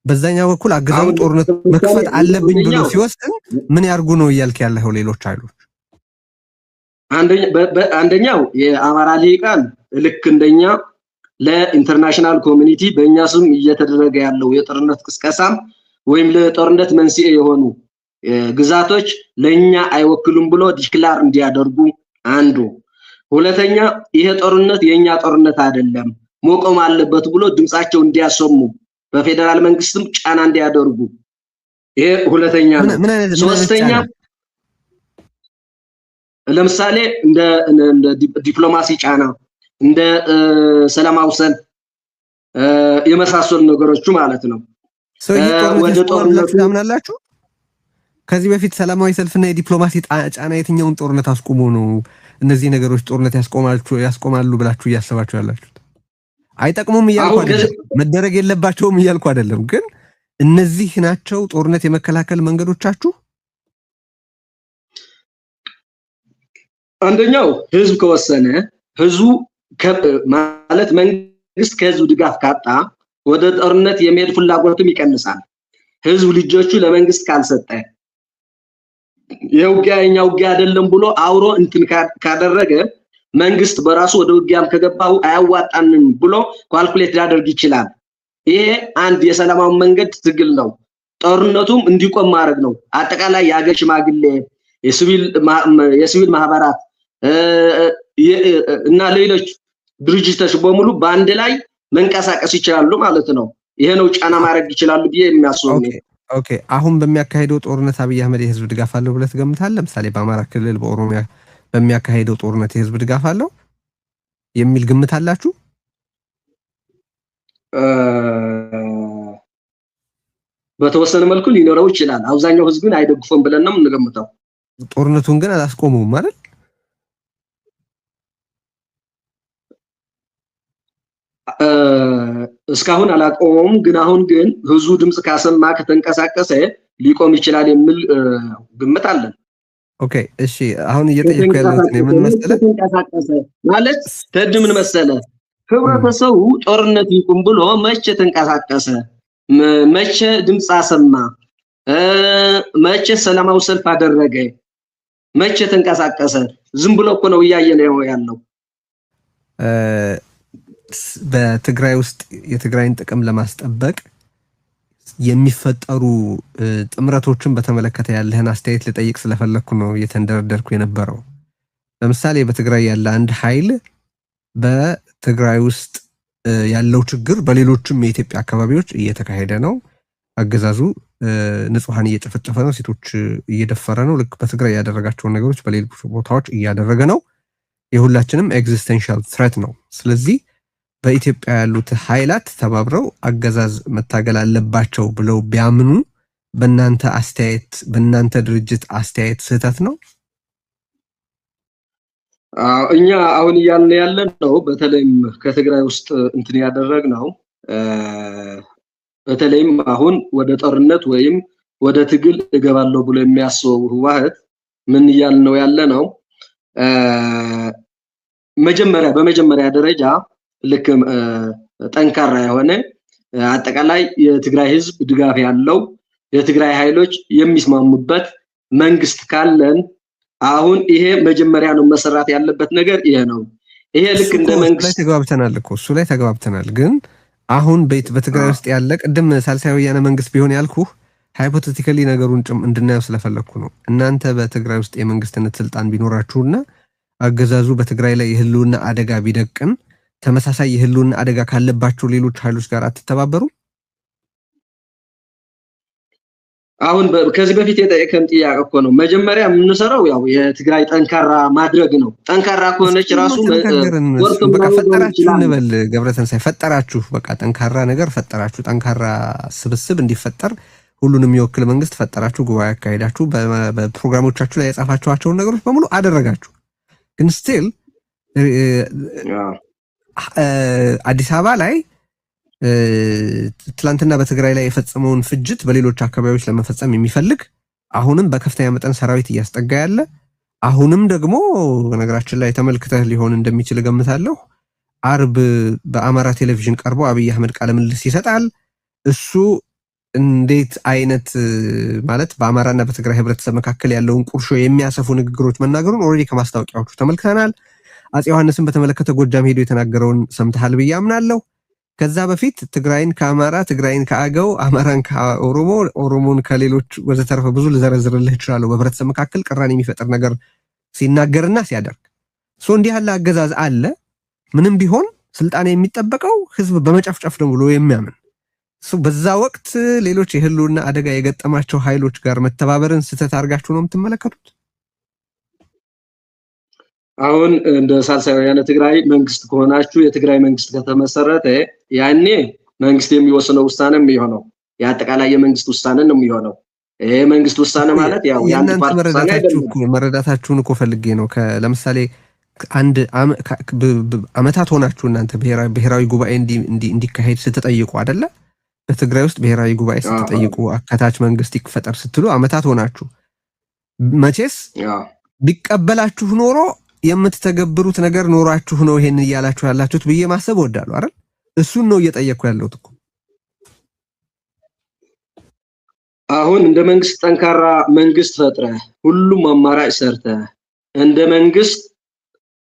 በዛኛው በኩል አገዛዙ ጦርነት መክፈት አለብኝ ብሎ ሲወስን ምን ያርጉ ነው እያልክ ያለው? ሌሎች ኃይሎች አንደኛው የአማራ ሊቃን ልክ እንደኛ ለኢንተርናሽናል ኮሚኒቲ በእኛ ስም እየተደረገ ያለው የጦርነት ቅስቀሳም ወይም ለጦርነት መንስኤ የሆኑ ግዛቶች ለኛ አይወክሉም ብሎ ዲክላር እንዲያደርጉ አንዱ። ሁለተኛ ይሄ ጦርነት የኛ ጦርነት አይደለም መቆም አለበት ብሎ ድምጻቸው እንዲያሰሙ በፌደራል መንግስትም ጫና እንዲያደርጉ ይሄ ሁለተኛ ነው። ሶስተኛ ለምሳሌ እንደ ዲፕሎማሲ ጫና እንደ ሰላማዊ ሰልፍ የመሳሰሉ ነገሮች ማለት ነው። ወደ ጦርነት ታምናላችሁ? ከዚህ በፊት ሰላማዊ ሰልፍና የዲፕሎማሲ ጫና የትኛውን ጦርነት አስቆሙ ነው እነዚህ ነገሮች ጦርነት ያስቆማሉ ብላችሁ እያሰባችሁ ያላችሁት? አይጠቅሙም እያልኩ አይደለም፣ መደረግ የለባቸውም እያልኩ አይደለም። ግን እነዚህ ናቸው ጦርነት የመከላከል መንገዶቻችሁ? አንደኛው ህዝብ ከወሰነ ህዝቡ ማለት መንግስት ከህዝቡ ድጋፍ ካጣ ወደ ጦርነት የመሄድ ፍላጎቱም ይቀንሳል። ህዝብ ልጆቹ ለመንግስት ካልሰጠ የውጊያኛ ውጊያ አይደለም ብሎ አውሮ እንትን ካደረገ መንግስት በራሱ ወደ ውጊያም ከገባው አያዋጣንም ብሎ ካልኩሌት ሊያደርግ ይችላል። ይሄ አንድ የሰላማዊ መንገድ ትግል ነው። ጦርነቱም እንዲቆም ማድረግ ነው። አጠቃላይ የአገር ሽማግሌ የሲቪል ማህበራት እና ሌሎች ድርጅቶች በሙሉ በአንድ ላይ መንቀሳቀስ ይችላሉ ማለት ነው። ይሄ ነው ጫና ማድረግ ይችላሉ ብዬ የሚያስበው። ኦኬ አሁን በሚያካሄደው ጦርነት አብይ አህመድ የህዝብ ድጋፍ አለው ብለህ ትገምታለህ? ለምሳሌ በአማራ ክልል በኦሮሚያ በሚያካሄደው ጦርነት የህዝብ ድጋፍ አለው የሚል ግምት አላችሁ? በተወሰነ መልኩ ሊኖረው ይችላል። አብዛኛው ህዝብ ግን አይደግፈውም ብለን ነው የምንገምተው። ጦርነቱን ግን አላስቆመውም ማለት እስካሁን አላቆመውም። ግን አሁን ግን ህዝቡ ድምጽ ካሰማ ከተንቀሳቀሰ ሊቆም ይችላል የሚል ግምት አለን። ኦኬ እሺ አሁን እየጠየቁ ያሉት ምን መሰለህ ተንቀሳቀሰ ማለት ምን መሰለህ ህብረተሰቡ ጦርነት ይቁም ብሎ መቼ ተንቀሳቀሰ፣ መቼ ድምጽ አሰማ፣ መቼ ሰላማዊ ሰልፍ አደረገ፣ መቼ ተንቀሳቀሰ? ዝም ብሎ እኮ ነው እያየነው ያለው። በትግራይ ውስጥ የትግራይን ጥቅም ለማስጠበቅ የሚፈጠሩ ጥምረቶችን በተመለከተ ያለህን አስተያየት ልጠይቅ ስለፈለኩ ነው እየተንደረደርኩ የነበረው። ለምሳሌ በትግራይ ያለ አንድ ኃይል በትግራይ ውስጥ ያለው ችግር በሌሎችም የኢትዮጵያ አካባቢዎች እየተካሄደ ነው። አገዛዙ ንጹሃን እየጨፈጨፈ ነው፣ ሴቶች እየደፈረ ነው። ልክ በትግራይ ያደረጋቸውን ነገሮች በሌሎች ቦታዎች እያደረገ ነው። የሁላችንም ኤግዚስተንሻል ትሬት ነው። ስለዚህ በኢትዮጵያ ያሉት ኃይላት ተባብረው አገዛዝ መታገል አለባቸው ብለው ቢያምኑ በእናንተ አስተያየት በእናንተ ድርጅት አስተያየት ስህተት ነው? እኛ አሁን እያልን ያለነው በተለይም ከትግራይ ውስጥ እንትን ያደረግነው በተለይም አሁን ወደ ጦርነት ወይም ወደ ትግል እገባለሁ ብሎ የሚያስበው ህወሓት ምን እያልን ነው ያለነው? በመጀመሪያ ደረጃ ልክ ጠንካራ የሆነ አጠቃላይ የትግራይ ህዝብ ድጋፍ ያለው የትግራይ ኃይሎች የሚስማሙበት መንግስት ካለን አሁን ይሄ መጀመሪያ ነው መሰራት ያለበት ነገር ይሄ ነው። ይሄ ልክ እንደ መንግስት ተግባብተናል እኮ እሱ ላይ ተግባብተናል። ግን አሁን በትግራይ ውስጥ ያለ ቅድም ሳልሳይ ወያነ መንግስት ቢሆን ያልኩህ ሃይፖቴቲካሊ ነገሩን እንድናየው ስለፈለኩ ነው። እናንተ በትግራይ ውስጥ የመንግስትነት ስልጣን ቢኖራችሁና አገዛዙ በትግራይ ላይ የህልውና አደጋ ቢደቅን ተመሳሳይ የህልውና አደጋ ካለባቸው ሌሎች ኃይሎች ጋር አትተባበሩ? አሁን ከዚህ በፊት የጠየቀን ጥያቄ እኮ ነው። መጀመሪያ የምንሰራው ያው የትግራይ ጠንካራ ማድረግ ነው። ጠንካራ ከሆነች ራሱ በቃ ፈጠራችሁ እንበል ገብረተንሳይ ፈጠራችሁ፣ በቃ ጠንካራ ነገር ፈጠራችሁ፣ ጠንካራ ስብስብ እንዲፈጠር ሁሉንም የሚወክል መንግስት ፈጠራችሁ፣ ጉባኤ አካሄዳችሁ፣ በፕሮግራሞቻችሁ ላይ የጻፋችኋቸውን ነገሮች በሙሉ አደረጋችሁ። ግን ስቲል አዲስ አበባ ላይ ትላንትና በትግራይ ላይ የፈጸመውን ፍጅት በሌሎች አካባቢዎች ለመፈጸም የሚፈልግ አሁንም በከፍተኛ መጠን ሰራዊት እያስጠጋ ያለ አሁንም ደግሞ በነገራችን ላይ ተመልክተህ ሊሆን እንደሚችል ገምታለሁ። አርብ በአማራ ቴሌቪዥን ቀርቦ አብይ አህመድ ቃለ ምልልስ ይሰጣል። እሱ እንዴት አይነት ማለት በአማራና በትግራይ ህብረተሰብ መካከል ያለውን ቁርሾ የሚያሰፉ ንግግሮች መናገሩን ኦልሬዲ ከማስታወቂያዎቹ ተመልክተናል። አፄ ዮሐንስን በተመለከተ ጎጃም ሄዶ የተናገረውን ሰምተሃል ብዬ አምናለሁ። ከዛ በፊት ትግራይን ከአማራ፣ ትግራይን ከአገው፣ አማራን ከኦሮሞ፣ ኦሮሞን ከሌሎች ወዘተረፈ ብዙ ልዘረዝርልህ እችላለሁ። በህብረተሰብ መካከል ቅራኔ የሚፈጥር ነገር ሲናገርና ሲያደርግ እንዲህ ያለ አገዛዝ አለ። ምንም ቢሆን ስልጣን የሚጠበቀው ህዝብ በመጨፍጨፍ ነው ብሎ የሚያምን በዛ ወቅት ሌሎች የህልውና አደጋ የገጠማቸው ኃይሎች ጋር መተባበርን ስህተት አድርጋችሁ ነው የምትመለከቱት? አሁን እንደ ሳልሳይ ወያነ ትግራይ መንግስት ከሆናችሁ የትግራይ መንግስት ከተመሰረተ ያኔ መንግስት የሚወስነው ውሳኔ ነው የሚሆነው። የአጠቃላይ የመንግስት ውሳኔ ነው የሚሆነው። ይሄ መንግስት ውሳኔ ማለት ያው ያንተ ፓርቲ መረዳታችሁን እኮ ፈልጌ ነው። ለምሳሌ አንድ አመታት ሆናችሁ እናንተ ብሔራዊ ጉባኤ እንዲካሄድ ስትጠይቁ አይደለ? በትግራይ ውስጥ ብሔራዊ ጉባኤ ስትጠይቁ አካታች መንግስት ይፈጠር ስትሉ አመታት ሆናችሁ። መቼስ ቢቀበላችሁ ኖሮ የምትተገብሩት ነገር ኖራችሁ ነው ይሄን እያላችሁ ያላችሁት ብዬ ማሰብ ወዳለሁ አይደል? እሱን ነው እየጠየቅኩ ያለሁት እኮ። አሁን እንደ መንግስት ጠንካራ መንግስት ፈጥረ ሁሉም አማራጭ ሰርተ እንደ መንግስት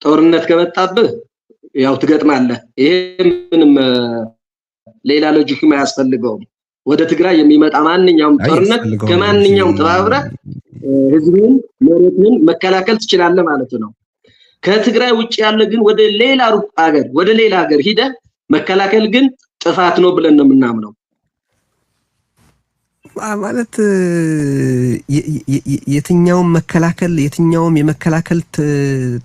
ጦርነት ከመጣብህ ያው ትገጥማለህ። ይሄ ምንም ሌላ ሎጂክም አያስፈልገውም። ወደ ትግራይ የሚመጣ ማንኛውም ጦርነት ከማንኛውም ተባብረ ህዝብን መሬትን መከላከል ትችላለህ ማለት ነው። ከትግራይ ውጭ ያለ ግን ወደ ሌላ ሩቅ ሀገር ወደ ሌላ ሀገር ሂደ መከላከል ግን ጥፋት ነው ብለን ነው የምናምነው። ማለት የትኛውም የመከላከል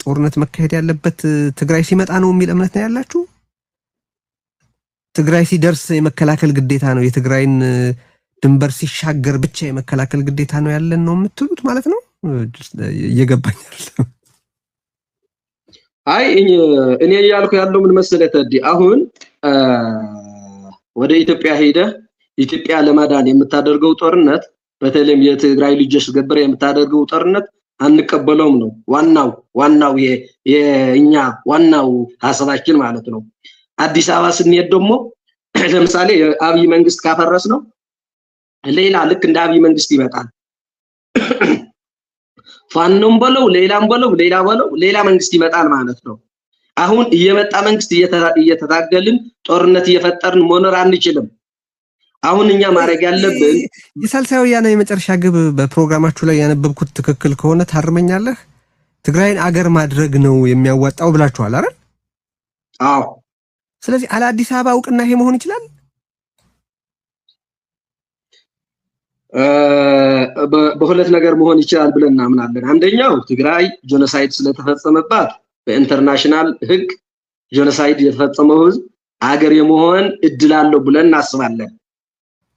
ጦርነት መካሄድ ያለበት ትግራይ ሲመጣ ነው የሚል እምነት ነው ያላችሁ? ትግራይ ሲደርስ የመከላከል ግዴታ ነው፣ የትግራይን ድንበር ሲሻገር ብቻ የመከላከል ግዴታ ነው ያለን ነው የምትሉት ማለት ነው? እየገባኝ አይደለም። አይ እኔ እያልኩ ያለው ምን መሰለህ ተዲ፣ አሁን ወደ ኢትዮጵያ ሄደ ኢትዮጵያ ለማዳን የምታደርገው ጦርነት በተለይም የትግራይ ልጆች ገብረ የምታደርገው ጦርነት አንቀበለውም ነው ዋናው የኛ ዋናው ሐሳባችን ማለት ነው። አዲስ አበባ ስንሄድ ደግሞ ለምሳሌ አብይ መንግስት ካፈረስ ነው ሌላ ልክ እንደ አብይ መንግስት ይመጣል። ፋኖም በለው ሌላም በለው ሌላ መንግስት ይመጣል ማለት ነው። አሁን እየመጣ መንግስት እየተታገልን ጦርነት እየፈጠርን መኖር አንችልም። አሁን እኛ ማድረግ ያለብን የሳልሳይ ወያነ የመጨረሻ ግብ በፕሮግራማችሁ ላይ ያነበብኩት ትክክል ከሆነ ታርመኛለህ፣ ትግራይን አገር ማድረግ ነው የሚያዋጣው ብላችኋል አይደል? አዎ። ስለዚህ አለ አዲስ አበባ እውቅና ይሄ መሆን ይችላል? በሁለት ነገር መሆን ይችላል ብለን እናምናለን። አንደኛው ትግራይ ጄኖሳይድ ስለተፈጸመባት በኢንተርናሽናል ህግ ጄኖሳይድ የተፈጸመው ህዝብ አገር የመሆን እድል አለው ብለን እናስባለን።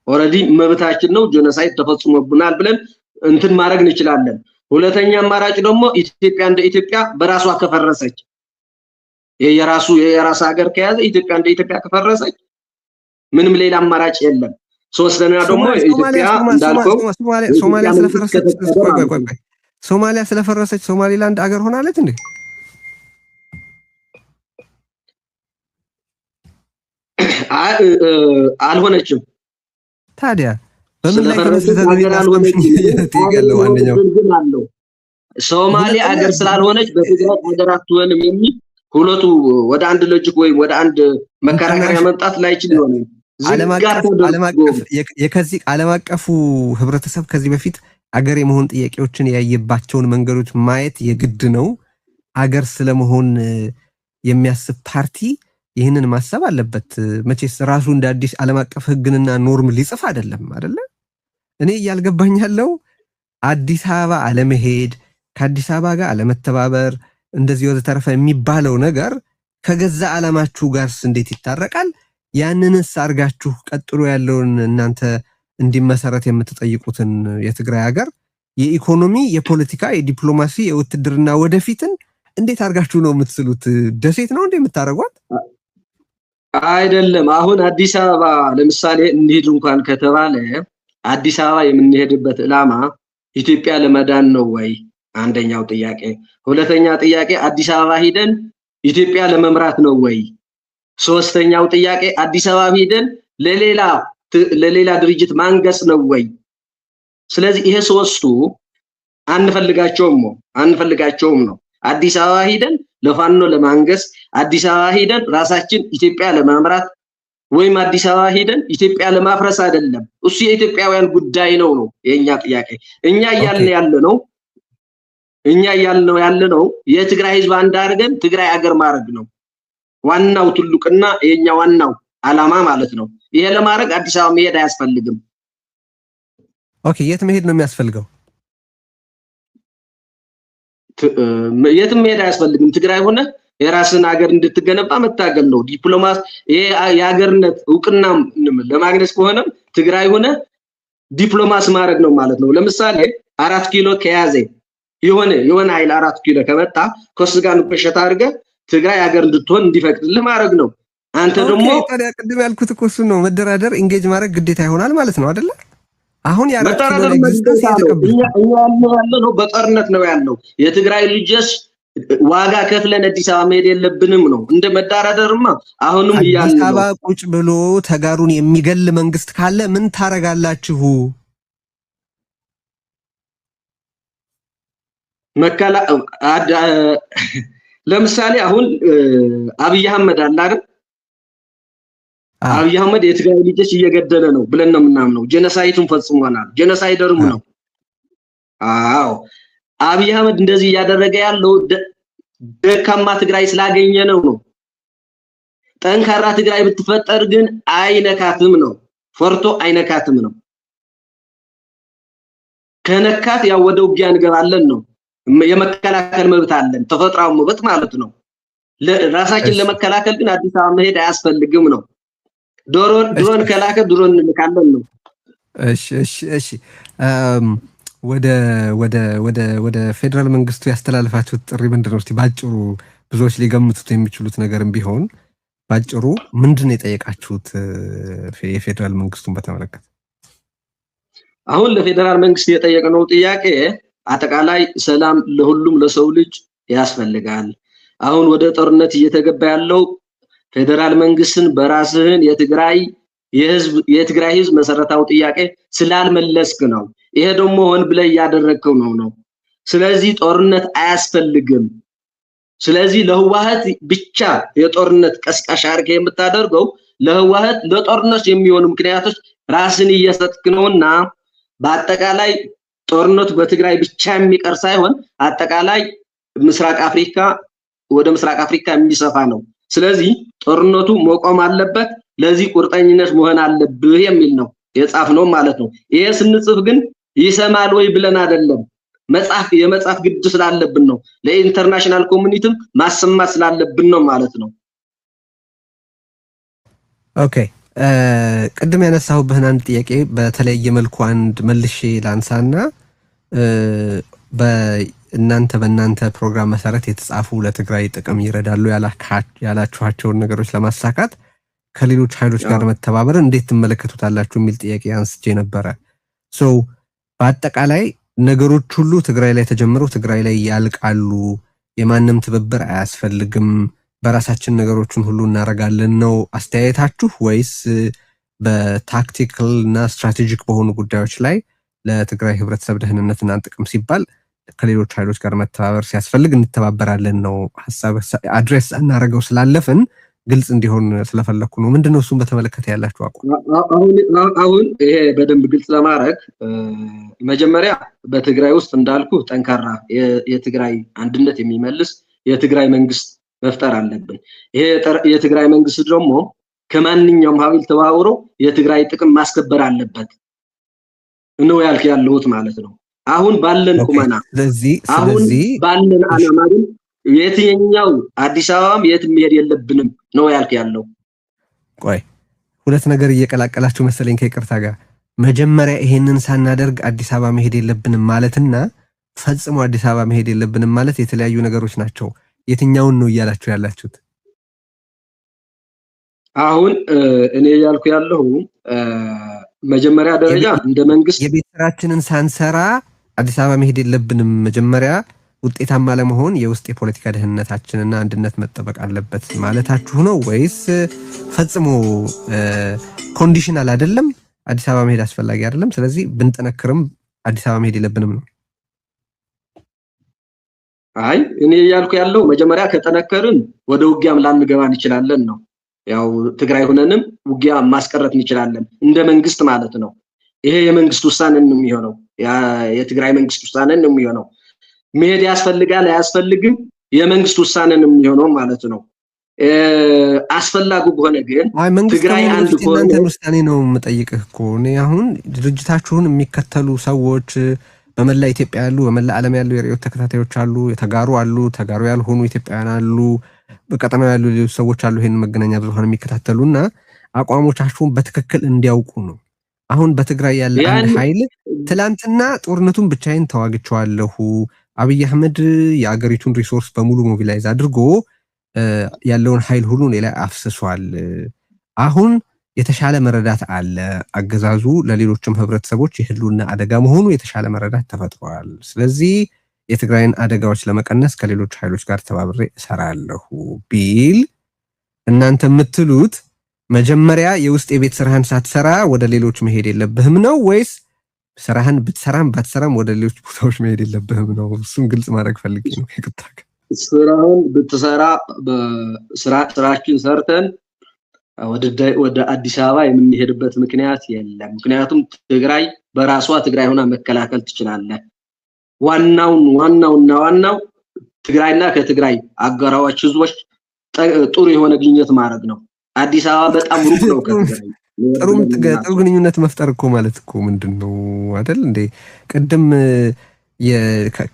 ኦሬዲ መብታችን ነው፣ ጄኖሳይድ ተፈጽሞብናል ብለን እንትን ማድረግ እንችላለን። ሁለተኛ አማራጭ ደግሞ ኢትዮጵያ እንደ ኢትዮጵያ በራሷ ከፈረሰች የራስ ሀገር ከያዘ ኢትዮጵያ እንደ ኢትዮጵያ ከፈረሰች ምንም ሌላ አማራጭ የለም። ሶስተኛ ደግሞ ኢትዮጵያ እንዳልከው ሶማሊያ ስለፈረሰች ሶማሊላንድ አገር ሆናለች እንዴ? አልሆነችም። ታዲያ በምን ላይ ተመስርተው አንደኛው ሶማሊያ አገር ስላልሆነች በትግራይ አገር አትሆንም የሚል ሁለቱ ወደ አንድ ሎጂክ ወይ ወደ አንድ መከራከሪያ መምጣት ላይችል ይሆናል። ዓለም አቀፉ ህብረተሰብ ከዚህ በፊት አገር የመሆን ጥያቄዎችን ያየባቸውን መንገዶች ማየት የግድ ነው። አገር ስለመሆን የሚያስብ ፓርቲ ይህንን ማሰብ አለበት። መቼስ ራሱ እንደ አዲስ ዓለም አቀፍ ህግንና ኖርም ሊጽፍ አይደለም አይደለ? እኔ እያልገባኝ ያለው አዲስ አበባ አለመሄድ፣ ከአዲስ አበባ ጋር አለመተባበር፣ እንደዚህ ወዘተረፈ የሚባለው ነገር ከገዛ ዓላማችሁ ጋርስ እንዴት ይታረቃል? ያንንስ አርጋችሁ ቀጥሎ ያለውን እናንተ እንዲመሰረት የምትጠይቁትን የትግራይ ሀገር የኢኮኖሚ፣ የፖለቲካ፣ የዲፕሎማሲ፣ የውትድርና ወደፊትን እንዴት አርጋችሁ ነው የምትስሉት? ደሴት ነው እንዴ የምታረጓት? አይደለም። አሁን አዲስ አበባ ለምሳሌ እንሂድ እንኳን ከተባለ አዲስ አበባ የምንሄድበት ዕላማ ኢትዮጵያ ለመዳን ነው ወይ? አንደኛው ጥያቄ። ሁለተኛ ጥያቄ አዲስ አበባ ሄደን ኢትዮጵያ ለመምራት ነው ወይ? ሶስተኛው ጥያቄ አዲስ አበባ ሄደን ለሌላ ለሌላ ድርጅት ማንገስ ነው ወይ? ስለዚህ ይሄ ሶስቱ አንፈልጋቸውም ነው። አዲስ አበባ ሄደን ለፋኖ ለማንገስ፣ አዲስ አበባ ሄደን ራሳችን ኢትዮጵያ ለማምራት ወይም አዲስ አበባ ሄደን ኢትዮጵያ ለማፍረስ አይደለም። እሱ የኢትዮጵያውያን ጉዳይ ነው የኛ ጥያቄ። እኛ እያልን ያለነው የትግራይ ህዝብ አንድ አድርገን ትግራይ ሀገር ማድረግ ነው ዋናው ትልቁና የኛ ዋናው አላማ ማለት ነው። ይሄ ለማድረግ አዲስ አበባ መሄድ አያስፈልግም። ኦኬ፣ የት መሄድ ነው የሚያስፈልገው? የትም መሄድ አያስፈልግም። ትግራይ ሆነ የራስን ሀገር እንድትገነባ መታገል ነው። ዲፕሎማሲ የሀገርነት እውቅና ለማግኘት ከሆነም ትግራይ ሆነ ዲፕሎማሲ ማድረግ ነው ማለት ነው። ለምሳሌ 4 ኪሎ ከያዘ የሆነ ኃይል 4 ኪሎ ከመጣ ከሱ ጋር ንቆሸታ አድርገ ትግራይ ሀገር እንድትሆን እንዲፈቅድልህ ማድረግ ነው። አንተ ደግሞ ታዲያ ቅድም ያልኩት እኮ እሱን ነው። መደራደር ኢንጌጅ ማድረግ ግዴታ ይሆናል ማለት ነው አይደለ? አሁን መደራደር ያለው በጦርነት ነው ያለው። የትግራይ ልጆች ዋጋ ከፍለን አዲስ አበባ መሄድ የለብንም ነው። እንደ መደራደርማ አሁንም ይያል ነው። አዲስ አበባ ቁጭ ብሎ ተጋሩን የሚገል መንግስት ካለ ምን ታረጋላችሁ? ለምሳሌ አሁን አብይ አህመድ አለ አይደል? አብይ አህመድ የትግራይ ልጆች እየገደለ ነው ብለን ነው የምናምነው። ጄኖሳይድን ፈጽሟል። ጄኖሳይደርም ነው። አዎ አብይ አህመድ እንደዚህ እያደረገ ያለው ደካማ ትግራይ ስላገኘ ነው። ጠንካራ ትግራይ ብትፈጠር ግን አይነካትም ነው። ፈርቶ አይነካትም ነው። ከነካት ያው ወደ ውጊያ እንገባለን ነው። የመከላከል መብት አለን፣ ተፈጥሯዊ መብት ማለት ነው። ራሳችን ለመከላከል ግን አዲስ አበባ መሄድ አያስፈልግም ነው። ድሮን ከላከ ድሮን እንልካለን ነው። እሺ ወደ ፌደራል መንግስቱ ያስተላልፋችሁት ጥሪ ምንድነው? እስቲ ባጭሩ ብዙዎች ሊገምቱት የሚችሉት ነገርም ቢሆን ባጭሩ ምንድነው የጠየቃችሁት የፌደራል መንግስቱን በተመለከተ? አሁን ለፌደራል መንግስት የጠየቅነው ጥያቄ አጠቃላይ ሰላም ለሁሉም ለሰው ልጅ ያስፈልጋል። አሁን ወደ ጦርነት እየተገባ ያለው ፌደራል መንግስትን በራስህን የትግራይ ህዝብ መሰረታዊ ጥያቄ ስላልመለስክ ነው። ይሄ ደግሞ ሆን ብለህ ያደረግከው ነው። ስለዚህ ጦርነት አያስፈልግም። ስለዚህ ለህዋሃት ብቻ የጦርነት ቀስቃሽ አድርገህ የምታደርገው ለህዋሃት ለጦርነት የሚሆኑ ምክንያቶች ራስን እየሰጥክ ነውና በአጠቃላይ ጦርነቱ በትግራይ ብቻ የሚቀር ሳይሆን አጠቃላይ ምስራቅ አፍሪካ ወደ ምስራቅ አፍሪካ የሚሰፋ ነው። ስለዚህ ጦርነቱ መቆም አለበት። ለዚህ ቁርጠኝነት መሆን አለብህ የሚል ነው የጻፍነው ማለት ነው። ይሄ ስንጽፍ ግን ይሰማል ወይ ብለን አይደለም። የመጻፍ ግድ ስላለብን ነው። ለኢንተርናሽናል ኮሚኒቲም ማሰማት ስላለብን ነው ማለት ነው። ኦኬ ቅድም ያነሳሁብህን አንድ ጥያቄ በተለየ መልኩ አንድ መልሼ ላንሳና በእናንተ ፕሮግራም መሰረት የተጻፉ ለትግራይ ጥቅም ይረዳሉ ያላችኋቸውን ነገሮች ለማሳካት ከሌሎች ኃይሎች ጋር መተባበር እንዴት ትመለከቱታላችሁ የሚል ጥያቄ አንስቼ ነበረ። በአጠቃላይ ነገሮች ሁሉ ትግራይ ላይ ተጀምረው ትግራይ ላይ ያልቃሉ፣ የማንም ትብብር አያስፈልግም፣ በራሳችን ነገሮችን ሁሉ እናረጋለን ነው አስተያየታችሁ? ወይስ በታክቲካል እና ስትራቴጂክ በሆኑ ጉዳዮች ላይ ለትግራይ ህብረተሰብ ደህንነትና ጥቅም ሲባል ከሌሎች ኃይሎች ጋር መተባበር ሲያስፈልግ እንተባበራለን ነው? ሐሳብ አድሬስ እናረጋው ስላለፍን ግልጽ እንዲሆን ስለፈለኩ ነው። ምንድነው እሱን በተመለከተ ያላችሁ አቋም? አሁን ይሄ በደንብ ግልጽ ለማድረግ መጀመሪያ በትግራይ ውስጥ እንዳልኩ ጠንካራ የትግራይ አንድነት የሚመልስ የትግራይ መንግስት መፍጠር አለብን። ይሄ የትግራይ መንግስት ደግሞ ከማንኛውም ኃይል ተባብሮ የትግራይ ጥቅም ማስከበር አለበት ነው ያለሁት ማለት ነው። አሁን ባለን ቁመና አሁን ባለን ዓላማ ግን የትኛው አዲስ አበባም የትም መሄድ የለብንም ነው ያለው። ቆይ ሁለት ነገር እየቀላቀላችሁ መሰለኝ ከይቅርታ ጋር። መጀመሪያ ይሄንን ሳናደርግ አዲስ አበባ መሄድ የለብንም ማለትና ፈጽሞ አዲስ አበባ መሄድ የለብንም ማለት የተለያዩ ነገሮች ናቸው። የትኛውን ነው እያላችሁ ያላችሁት? አሁን እኔ ያልኩ ያለው መጀመሪያ ደረጃ እንደ መንግስት የቤት ስራችንን ሳንሰራ አዲስ አበባ መሄድ የለብንም፣ መጀመሪያ ውጤታማ ለመሆን የውስጥ የፖለቲካ ደህንነታችንና አንድነት መጠበቅ አለበት ማለታችሁ ነው ወይስ ፈጽሞ ኮንዲሽናል አይደለም? አዲስ አበባ መሄድ አስፈላጊ አይደለም፣ ስለዚህ ብንጠነክርም አዲስ አበባ መሄድ የለብንም ነው? አይ እኔ ያልኩ ያለው መጀመሪያ ከጠነከርን ወደ ውጊያም ላንገባ እንችላለን ነው። ያው ትግራይ ሆነንም ውጊያ ማስቀረት እንችላለን እንደ መንግስት ማለት ነው። ይሄ የመንግስት ውሳኔ ነው የሚሆነው፣ የትግራይ መንግስት ውሳኔ ነው የሚሆነው። መሄድ ያስፈልጋል አያስፈልግም የመንግስት ውሳኔ ነው የሚሆነው ማለት ነው። አስፈላጊ ከሆነ ግን ትግራይ አንድ ከሆነ ውሳኔ ነው የምጠይቅህ እኮ እኔ አሁን ድርጅታችሁን የሚከተሉ ሰዎች በመላ ኢትዮጵያ ያሉ በመላ ዓለም ያሉ የሪዮት ተከታታዮች አሉ፣ የተጋሩ አሉ፣ ተጋሩ ያልሆኑ ኢትዮጵያውያን አሉ፣ በቀጠናው ያሉ ሌሎች ሰዎች አሉ ይሄን መገናኛ ብዙሃን የሚከታተሉና አቋሞቻችሁን በትክክል እንዲያውቁ ነው። አሁን በትግራይ ያለ አንድ ኃይል ትላንትና ጦርነቱን ብቻዬን ተዋግቻለሁ፣ አብይ አህመድ የአገሪቱን ሪሶርስ በሙሉ ሞቢላይዝ አድርጎ ያለውን ኃይል ሁሉ ሌላ አፍስሷል፣ አሁን የተሻለ መረዳት አለ፣ አገዛዙ ለሌሎችም ህብረተሰቦች የህልውና አደጋ መሆኑ የተሻለ መረዳት ተፈጥሯል፣ ስለዚህ የትግራይን አደጋዎች ለመቀነስ ከሌሎች ኃይሎች ጋር ተባብሬ እሰራለሁ ቢል እናንተ የምትሉት መጀመሪያ የውስጥ የቤት ስራህን ሳትሰራ ወደ ሌሎች መሄድ የለብህም ነው ወይስ ስራህን ብትሰራም ባትሰራም ወደ ሌሎች ቦታዎች መሄድ የለብህም ነው? እሱን ግልጽ ማድረግ ፈልጌ ነው። ስራውን ብትሰራ ስራችን ሰርተን ወደ አዲስ አበባ የምንሄድበት ምክንያት የለም። ምክንያቱም ትግራይ በራሷ ትግራይ ሆና መከላከል ትችላለች። ዋናው ትግራይና ከትግራይ አጋራዎች ህዝቦች ጥሩ የሆነ ግንኙነት ማድረግ ነው። አዲስ አበባ በጣም ሩቅ ነው ከትግራይ። ጥሩ ግንኙነት መፍጠር እኮ ማለት እኮ ምንድነው አይደል እንዴ? ቅድም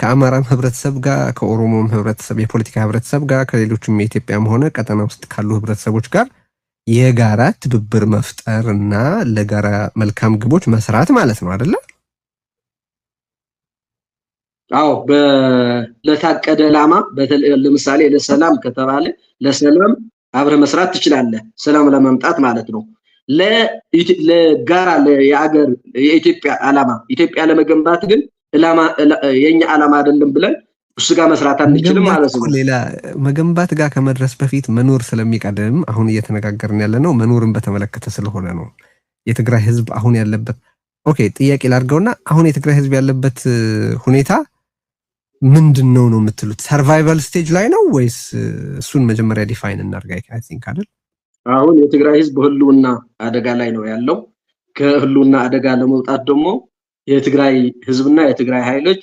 ከአማራም ህብረተሰብ ጋር ከኦሮሞም ህብረተሰብ የፖለቲካ ህብረተሰብ ጋር ከሌሎችም የኢትዮጵያም ሆነ ቀጠና ውስጥ ካሉ ህብረተሰቦች ጋር የጋራ ትብብር መፍጠር እና ለጋራ መልካም ግቦች መስራት ማለት ነው አይደለ? አዎ ለታቀደ ዓላማ ለምሳሌ ለሰላም ከተባለ ለሰላም አብረ መስራት ትችላለህ፣ ሰላም ለማምጣት ማለት ነው። ለጋራ የሀገር የኢትዮጵያ ዓላማ ኢትዮጵያ ለመገንባት ግን የኛ ዓላማ አይደለም ብለን እሱ ጋር መስራት አንችልም ማለት ነው። ሌላ መገንባት ጋር ከመድረስ በፊት መኖር ስለሚቀድም አሁን እየተነጋገርን ያለነው መኖርን በተመለከተ ስለሆነ ነው። የትግራይ ህዝብ አሁን ያለበት ጥያቄ ላድርገውና አሁን የትግራይ ህዝብ ያለበት ሁኔታ ምንድነው ነው የምትሉት? ሰርቫይቫል ስቴጅ ላይ ነው ወይስ እሱን መጀመሪያ ዲፋይን እናድርግ? አይ ቲንክ አይደል? አሁን የትግራይ ህዝብ ህልውና አደጋ ላይ ነው ያለው። ከህልውና አደጋ ለመውጣት ደግሞ የትግራይ ህዝብና የትግራይ ኃይሎች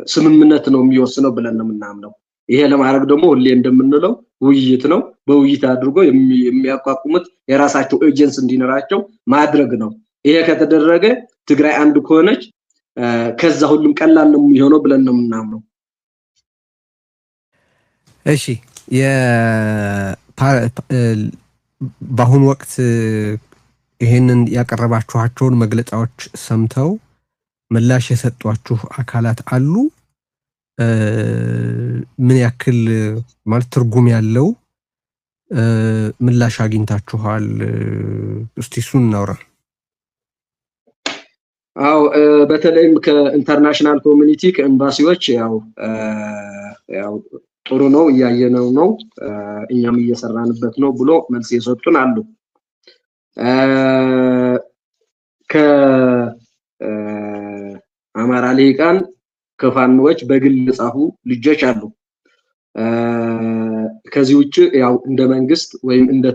ስምምነት ነው የሚወስነው ብለን ነው የምናምነው። ይሄ ለማድረግ ደግሞ ሁሌ እንደምንለው ውይይት ነው። በውይይት አድርጎ የሚያቋቁሙት የራሳቸው ኤጀንሲ እንዲኖራቸው ማድረግ ነው። ይሄ ከተደረገ ትግራይ አንድ ከሆነች ከዛ ሁሉም ቀላል ነው የሚሆነው ብለን ነው የምናምነው። እሺ በአሁኑ ወቅት ይሄንን ያቀረባችኋቸውን መግለጫዎች ሰምተው ምላሽ የሰጧችሁ አካላት አሉ? ምን ያክል ማለት ትርጉም ያለው ምላሽ አግኝታችኋል? እስቲ እሱን እናውራ። አው በተለይም ከኢንተርናሽናል ኮሚኒቲ ከኤምባሲዎች ያው ጥሩ ነው እያየነው ነው እኛም እየሰራንበት ነው ብሎ መልስ የሰጡን አሉ። ከአማራ ልሂቃን ከፋኖች በግል ጻፉ ልጆች አሉ። ከዚህ ውጪ ያው እንደ መንግስት ወይም እንደ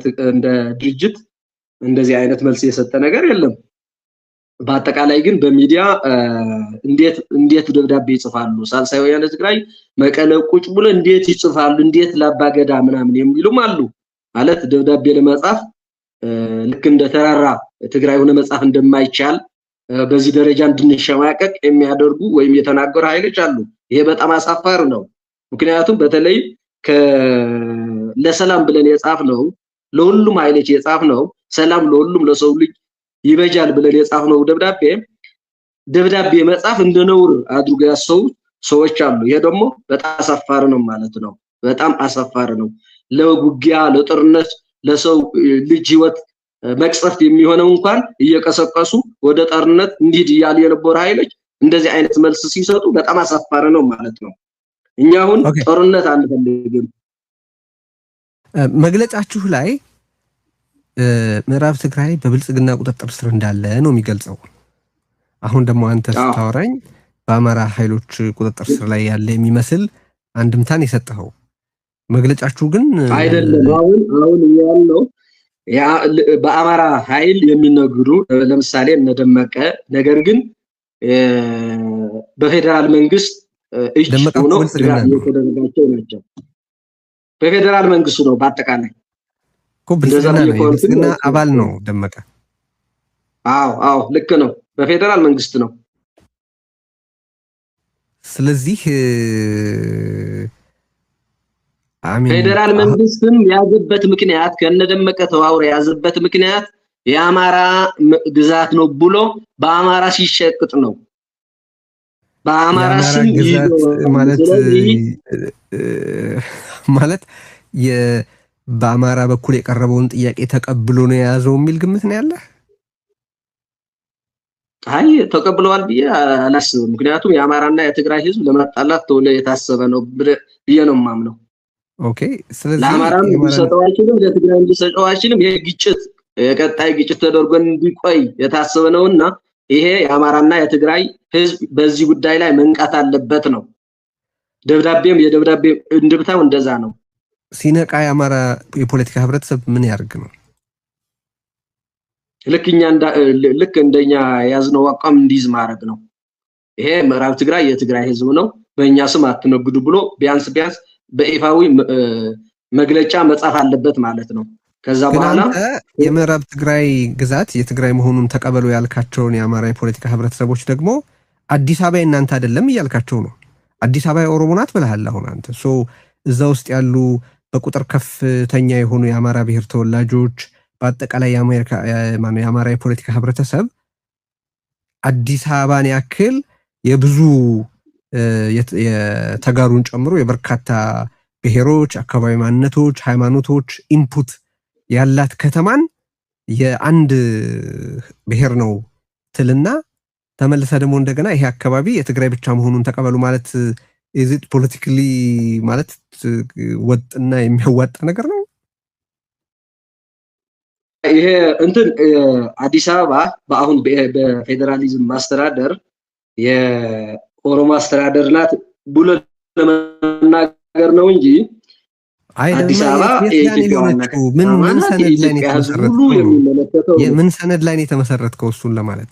ድርጅት እንደዚህ አይነት መልስ የሰጠ ነገር የለም። በአጠቃላይ ግን በሚዲያ እንዴት ደብዳቤ ይጽፋሉ? ሳልሳይ ወያነ ትግራይ መቀለ ቁጭ ብሎ እንዴት ይጽፋሉ? እንዴት ላባገዳ ምናምን የሚሉም አሉ። ማለት ደብዳቤ ለመጻፍ ልክ እንደ ተራራ ትግራይ ሆነ መጻፍ እንደማይቻል በዚህ ደረጃ እንድንሸማቀቅ የሚያደርጉ ወይም የተናገሩ ኃይሎች አሉ። ይሄ በጣም አሳፋሪ ነው። ምክንያቱም በተለይ ለሰላም ብለን የጻፍነው ለሁሉም ኃይሎች የጻፍነው ሰላም ለሁሉም ለሰው ልጅ ይበጃል ብለን የጻፍነው ደብዳቤ መጻፍ እንደነውር አድርጎ ያሰው ሰዎች አሉ። ይሄ ደግሞ በጣም አሳፋሪ ነው ማለት ነው። በጣም አሳፋሪ ነው። ለውጊያ ለጦርነት ለሰው ልጅ ህይወት መቅሰፍት የሚሆነው እንኳን እየቀሰቀሱ ወደ ጦርነት እንዲድ እያሉ የነበሩ ኃይሎች እንደዚህ አይነት መልስ ሲሰጡ በጣም አሳፋሪ ነው ማለት ነው። እኛ አሁን ጦርነት አንፈልግም። መግለጫችሁ ላይ ምዕራብ ትግራይ በብልጽግና ቁጥጥር ስር እንዳለ ነው የሚገልጸው። አሁን ደግሞ አንተ ስታወራኝ በአማራ ኃይሎች ቁጥጥር ስር ላይ ያለ የሚመስል አንድምታን የሰጠኸው መግለጫችሁ ግን አይደለም። አሁን ያለው በአማራ ኃይል የሚነግሩ ለምሳሌ እነደመቀ ነገር ግን በፌደራል መንግስት እጅ ሆኖ የተደረጋቸው ናቸው። በፌደራል መንግስቱ ነው በአጠቃላይ ብልጽግና አባል ነው ደመቀ። አዎ ልክ ነው። በፌደራል መንግስት ነው። ስለዚህ ፌደራል መንግስትም ያዘበት ምክንያት ከነደመቀ ተዋውረ ያዘበት ምክንያት የአማራ ግዛት ነው ብሎ በአማራ ሲሸቅጥ ነው። በአማራ ስም ማለት በአማራ በኩል የቀረበውን ጥያቄ ተቀብሎ ነው የያዘው የሚል ግምት ነው ያለ። አይ ተቀብለዋል ብዬ አላስብም። ምክንያቱም የአማራና የትግራይ ህዝብ ለማጣላት ተወለ የታሰበ ነው ብዬ ነው የማምነው። ኦኬ ስለዚህ ለአማራም ሊሰጠው አይችልም፣ ለትግራይም ሊሰጠው አይችልም። ይሄ ግጭት የቀጣይ ግጭት ተደርጎ እንዲቆይ የታሰበ ነውና ይሄ የአማራና የትግራይ ህዝብ በዚህ ጉዳይ ላይ መንቃት አለበት ነው። የደብዳቤ እንድብታው እንደዛ ነው። ሲነቃ የአማራ የፖለቲካ ህብረተሰብ ምን ያርግ ነው? ልክ እንደኛ ያዝነው አቋም እንዲይዝ ማድረግ ነው። ይሄ ምዕራብ ትግራይ የትግራይ ህዝብ ነው፣ በእኛ ስም አትነግዱ ብሎ ቢያንስ በይፋዊ መግለጫ መጻፍ አለበት ማለት ነው። ከዛ በኋላ የምዕራብ ትግራይ ግዛት የትግራይ መሆኑን ተቀበሉ ያልካቸውን የአማራ የፖለቲካ ህብረተሰቦች ደግሞ አዲስ አበባ እናንተ አይደለም እያልካቸው ነው። አዲስ አበባ የኦሮሞ ናት ብለሃል አሁን አንተ። እዛ ውስጥ ያሉ በቁጥር ከፍተኛ የሆኑ የአማራ ብሔር ተወላጆች በአጠቃላይ የአማራ የፖለቲካ ህብረተሰብ አዲስ አበባን ያክል የብዙ የተጋሩን ጨምሮ የበርካታ ብሔሮች፣ አካባቢ ማንነቶች፣ ሃይማኖቶች ኢንፑት ያላት ከተማን የአንድ ብሔር ነው ትልና ተመልሰ ደግሞ እንደገና ይሄ አካባቢ የትግራይ ብቻ መሆኑን ተቀበሉ ማለት ኢዚት ፖለቲካሊ ማለት ወጥና የሚያዋጣ ነገር ነው። ይሄ አዲስ አበባ በአሁን በፌደራሊዝም ማስተዳደር የኦሮሞ አስተዳደር ናት ብሎ ለመናገር ነው እንጂ አዲስ አበባ ምን ሰነድ ላይ የተመሰረተው እሱን ለማለት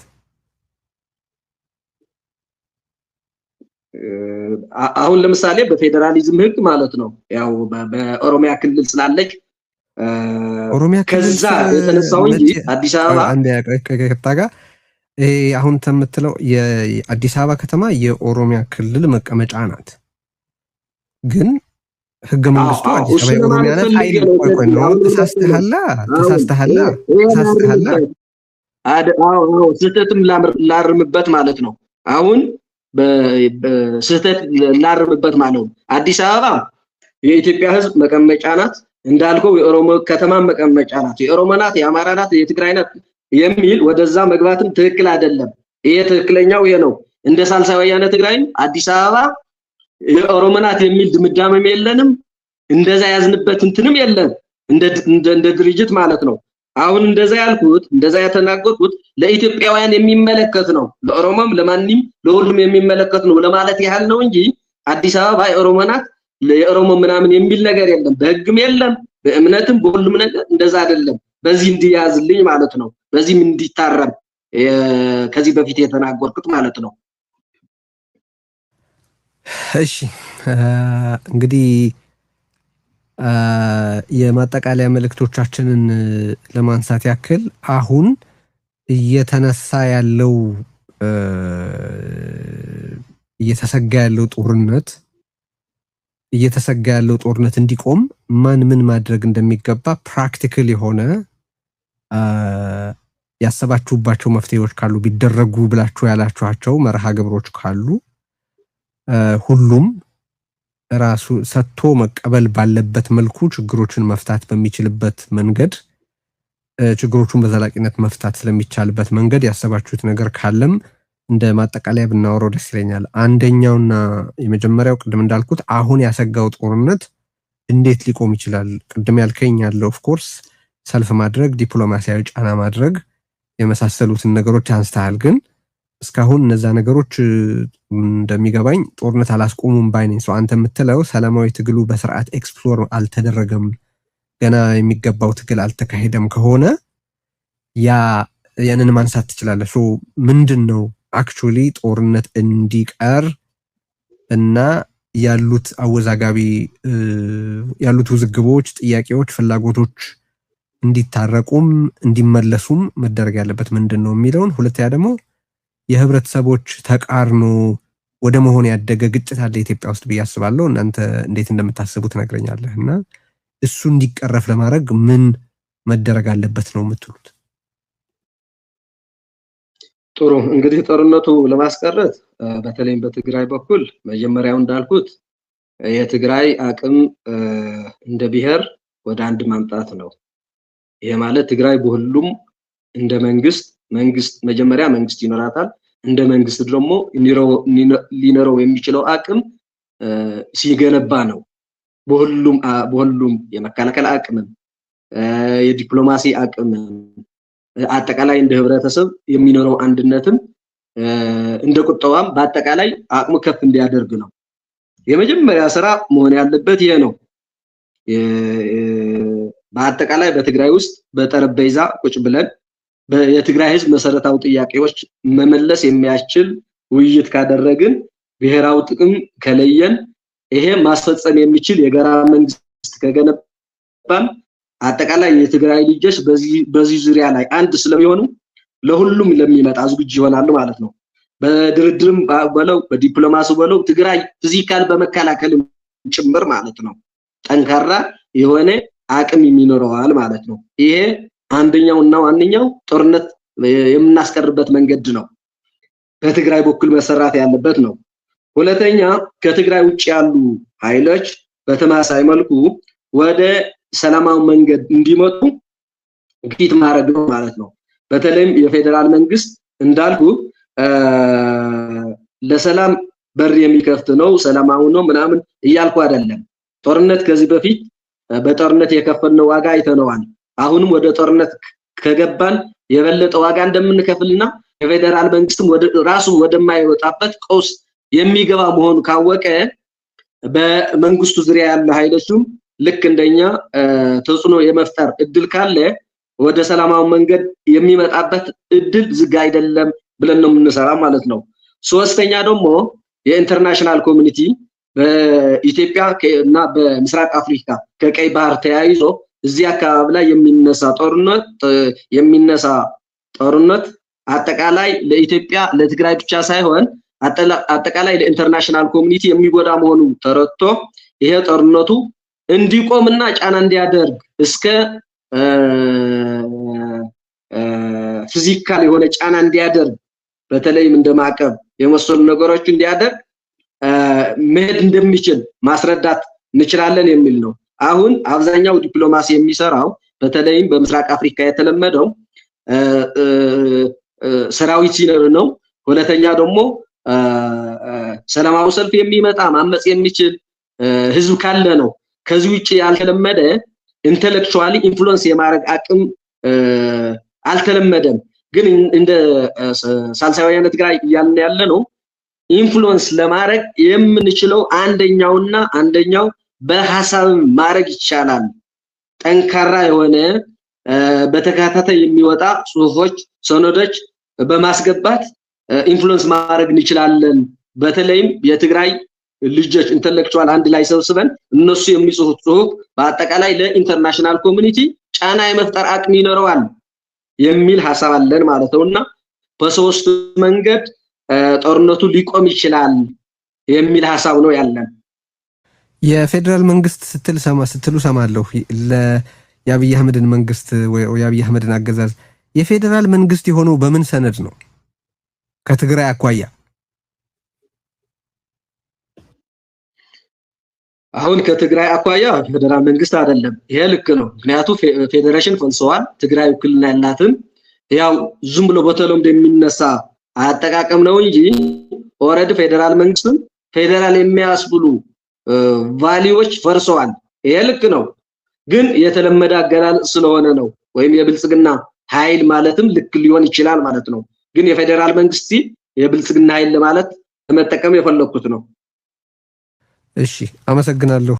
አሁን ለምሳሌ በፌደራሊዝም ህግ ማለት ነው ያው በኦሮሚያ ክልል ስላለች ኦሮሚያ ከዛ የተነሳው እንጂ አዲስ አበባ አንድ ያቀቀጣጋ አሁን ተምትለው የአዲስ አበባ ከተማ የኦሮሚያ ክልል መቀመጫ ናት። ግን ህገ መንግስቱ አዲስ አበባ የኦሮሚያ ናት አይደል? ቆይ ነው ተሳስተሃላ ስህተትም ላርምበት ማለት ነው። አሁን በስህተት ላርምበት ማለት ነው። አዲስ አበባ የኢትዮጵያ ህዝብ መቀመጫ ናት እንዳልከው፣ የኦሮሞ ከተማ መቀመጫ ናት። የኦሮሞ ናት፣ የአማራ ናት፣ የትግራይ ናት የሚል ወደዛ መግባትም ትክክል አይደለም። ይሄ ትክክለኛው ይሄ ነው። እንደ ሳልሳይ ወያነ ትግራይም አዲስ አበባ የኦሮሞ ናት የሚል ድምዳሜም የለንም። እንደዛ ያዝንበት እንትንም የለም እንደ ድርጅት ማለት ነው። አሁን እንደዛ ያልኩት እንደዛ የተናገርኩት ለኢትዮጵያውያን የሚመለከት ነው። ለኦሮሞም ለማንንም ለሁሉም የሚመለከት ነው ለማለት ያህል ነው እንጂ አዲስ አበባ የኦሮሞ ናት የኦሮሞ ምናምን የሚል ነገር የለም። በህግም የለም፣ በእምነትም በሁሉም ነገር እንደዛ አይደለም። በዚህ እንዲያዝልኝ ማለት ነው። በዚህም እንዲታረም ከዚህ በፊት የተናገርኩት ማለት ነው። እሺ እንግዲህ የማጠቃለያ መልእክቶቻችንን ለማንሳት ያክል አሁን እየተነሳ ያለው እየተሰጋ ያለው ጦርነት እንዲቆም ምን ማድረግ እንደሚገባ ፕራክቲካል የሆነ ያሰባችሁባቸው መፍትሄዎች ካሉ ቢደረጉ ብላችሁ ያላችኋቸው መርሃ ግብሮች ካሉ ሁሉም ራሱ ሰጥቶ መቀበል ባለበት መልኩ ችግሮችን መፍታት በሚችልበት መንገድ ችግሮቹን በዘላቂነት መፍታት ስለሚቻልበት መንገድ ያሰባችሁት ነገር ካለም እንደ ማጠቃለያ ብናወራው ደስ ይለኛል። አንደኛውና የመጀመሪያው ቅድም እንዳልኩት አሁን ያሰጋው ጦርነት እንዴት ሊቆም ይችላል? ቅድም ያልከኝ ያለው ኦፍ ኮርስ ሰልፍ ማድረግ፣ ዲፕሎማሲያዊ ጫና ማድረግ የመሳሰሉትን ነገሮች አንስተሃል። ግን እስካሁን እነዛ ነገሮች እንደሚገባኝ ጦርነት አላስቆሙም ባይነኝ። ሰው አንተ የምትለው ሰላማዊ ትግሉ በስርዓት ኤክስፕሎር አልተደረገም፣ ገና የሚገባው ትግል አልተካሄደም ከሆነ ያንን ማንሳት ትችላለህ። ምንድነው አክቹሊ ጦርነት እንዲቀር እና ያሉት አወዛጋቢ ያሉት ውዝግቦች፣ ጥያቄዎች፣ ፍላጎቶች እንዲታረቁም እንዲመለሱም መደረግ ያለበት ምንድነው የሚለውን፣ ሁለተኛ ደግሞ የህብረተሰቦች ተቃርኖ ወደ መሆን ያደገ ግጭት አለ ኢትዮጵያ ውስጥ ብዬ አስባለሁ። እናንተ እንዴት እንደምታስቡ ትነግረኛለህ እና እሱ እንዲቀረፍ ለማድረግ ምን መደረግ አለበት ነው የምትሉት? ጥሩ እንግዲህ ጦርነቱ ለማስቀረት በተለይም በትግራይ በኩል መጀመሪያው እንዳልኩት የትግራይ አቅም እንደ ብሔር ወደ አንድ ማምጣት ነው። ይሄ ማለት ትግራይ በሁሉም እንደ መንግስት መጀመሪያ መንግስት ይኖራታል። እንደ መንግስት ደግሞ ሊኖረው የሚችለው አቅም ሲገነባ ነው። በሁሉም የመከላከል አቅም፣ የዲፕሎማሲ አቅም፣ አጠቃላይ እንደ ህብረተሰብ የሚኖረው አንድነትም እንደ ቁጠባም በአጠቃላይ አቅሙ ከፍ እንዲያደርግ ነው። የመጀመሪያ ስራ መሆን ያለበት ይሄ ነው። በአጠቃላይ በትግራይ ውስጥ በጠረጴዛ ቁጭ ብለን የትግራይ ህዝብ መሰረታዊ ጥያቄዎች መመለስ የሚያስችል ውይይት ካደረግን፣ ብሔራዊ ጥቅም ከለየን፣ ይሄ ማስፈጸም የሚችል የጋራ መንግስት ከገነባን አጠቃላይ የትግራይ ልጆች በዚህ ዙሪያ ላይ አንድ ስለሚሆኑ ለሁሉም ለሚመጣ ዝግጁ ይሆናሉ ማለት ነው። በድርድርም በለው በዲፕሎማሲ በለው ትግራይ ፊዚካል በመከላከልም ጭምር ማለት ነው ጠንካራ የሆነ አቅም የሚኖረዋል ማለት ነው። ይሄ አንደኛውና ዋነኛው ጦርነት የምናስቀርበት መንገድ ነው። በትግራይ በኩል መሰራት ያለበት ነው። ሁለተኛ ከትግራይ ውጭ ያሉ ኃይሎች በተመሳሳይ መልኩ ወደ ሰላማዊ መንገድ እንዲመጡ ግፊት ማድረግ ነው ማለት ነው። በተለይም የፌደራል መንግስት እንዳልኩ ለሰላም በር የሚከፍት ነው፣ ሰላማዊ ነው ምናምን እያልኩ አይደለም። ጦርነት ከዚህ በፊት በጦርነት የከፈልነው ዋጋ አይተነዋል። አሁንም ወደ ጦርነት ከገባን የበለጠ ዋጋ እንደምንከፍልና የፌደራል መንግስትም ራሱ ወደማይወጣበት ቀውስ የሚገባ መሆኑ ካወቀ በመንግስቱ ዙሪያ ያለ ኃይሎችም ልክ እንደኛ ተጽዕኖ የመፍጠር እድል ካለ ወደ ሰላማዊ መንገድ የሚመጣበት እድል ዝግ አይደለም ብለን ነው የምንሰራ ማለት ነው። ሶስተኛ ደግሞ የኢንተርናሽናል ኮሚኒቲ በኢትዮጵያ እና በምስራቅ አፍሪካ ከቀይ ባህር ተያይዞ እዚህ አካባቢ ላይ የሚነሳ ጦርነት አጠቃላይ ለኢትዮጵያ ለትግራይ ብቻ ሳይሆን አጠቃላይ ለኢንተርናሽናል ኮሚኒቲ የሚጎዳ መሆኑ ተረድቶ ይሄ ጦርነቱ እንዲቆምና ጫና እንዲያደርግ እስከ ፊዚካል የሆነ ጫና እንዲያደርግ በተለይም እንደ ማዕቀብ የመሰሉ ነገሮች እንዲያደርግ መሄድ እንደሚችል ማስረዳት እንችላለን የሚል ነው። አሁን አብዛኛው ዲፕሎማሲ የሚሰራው በተለይም በምስራቅ አፍሪካ የተለመደው ሰራዊት ሲኖር ነው። ሁለተኛ ደግሞ ሰላማዊ ሰልፍ የሚመጣ ማመጽ የሚችል ህዝብ ካለ ነው። ከዚህ ውጪ ያልተለመደ ኢንተሌክቹዋሊ ኢንፍሉዌንስ የማድረግ አቅም አልተለመደም። ግን እንደ ሳልሳይ ወያነ ትግራይ እያልን ያለ ነው ኢንፍሉዌንስ ለማድረግ የምንችለው አንደኛው በሐሳብ ማድረግ ይቻላል። ጠንካራ የሆነ በተከታታይ የሚወጣ ጽሁፎች፣ ሰነዶች በማስገባት ኢንፍሉዌንስ ማድረግ እንችላለን። በተለይም የትግራይ ልጆች ኢንተሌክቹዋል አንድ ላይ ሰብስበን እነሱ የሚጽፉት ጽሁፍ በአጠቃላይ ለኢንተርናሽናል ኮሚኒቲ ጫና የመፍጠር አቅም ይኖረዋል የሚል ሐሳብ አለን ማለት ነውና በሶስት መንገድ ጦርነቱ ሊቆም ይችላል የሚል ሐሳብ ነው ያለን። የፌደራል መንግስት ስትሉ ሰማለሁ። የአብይ አህመድን መንግስት ወይ የአብይ አህመድን አገዛዝ የፌደራል መንግስት የሆነው በምን ሰነድ ነው? ከትግራይ አኳያ አሁን ከትግራይ አኳያ ፌደራል መንግስት አይደለም። ይሄ ልክ ነው። ምክንያቱም ፌዴሬሽን ፈንሰዋል። ትግራይ ውክልና ያላትን ያው ዝም ብሎ በተለምዶ የሚነሳ አጠቃቀም ነው እንጂ ኦሬዲ ፌደራል መንግስትም ፌደራል የሚያስብሉ ቫልዩዎች ፈርሰዋል። ይሄ ልክ ነው። ግን የተለመደ አገላለጽ ስለሆነ ነው ወይም የብልጽግና ኃይል ማለትም ልክ ሊሆን ይችላል ማለት ነው። ግን የፌደራል መንግስት የብልጽግና ኃይል ለማለት ለመጠቀም የፈለኩት ነው። እሺ አመሰግናለሁ።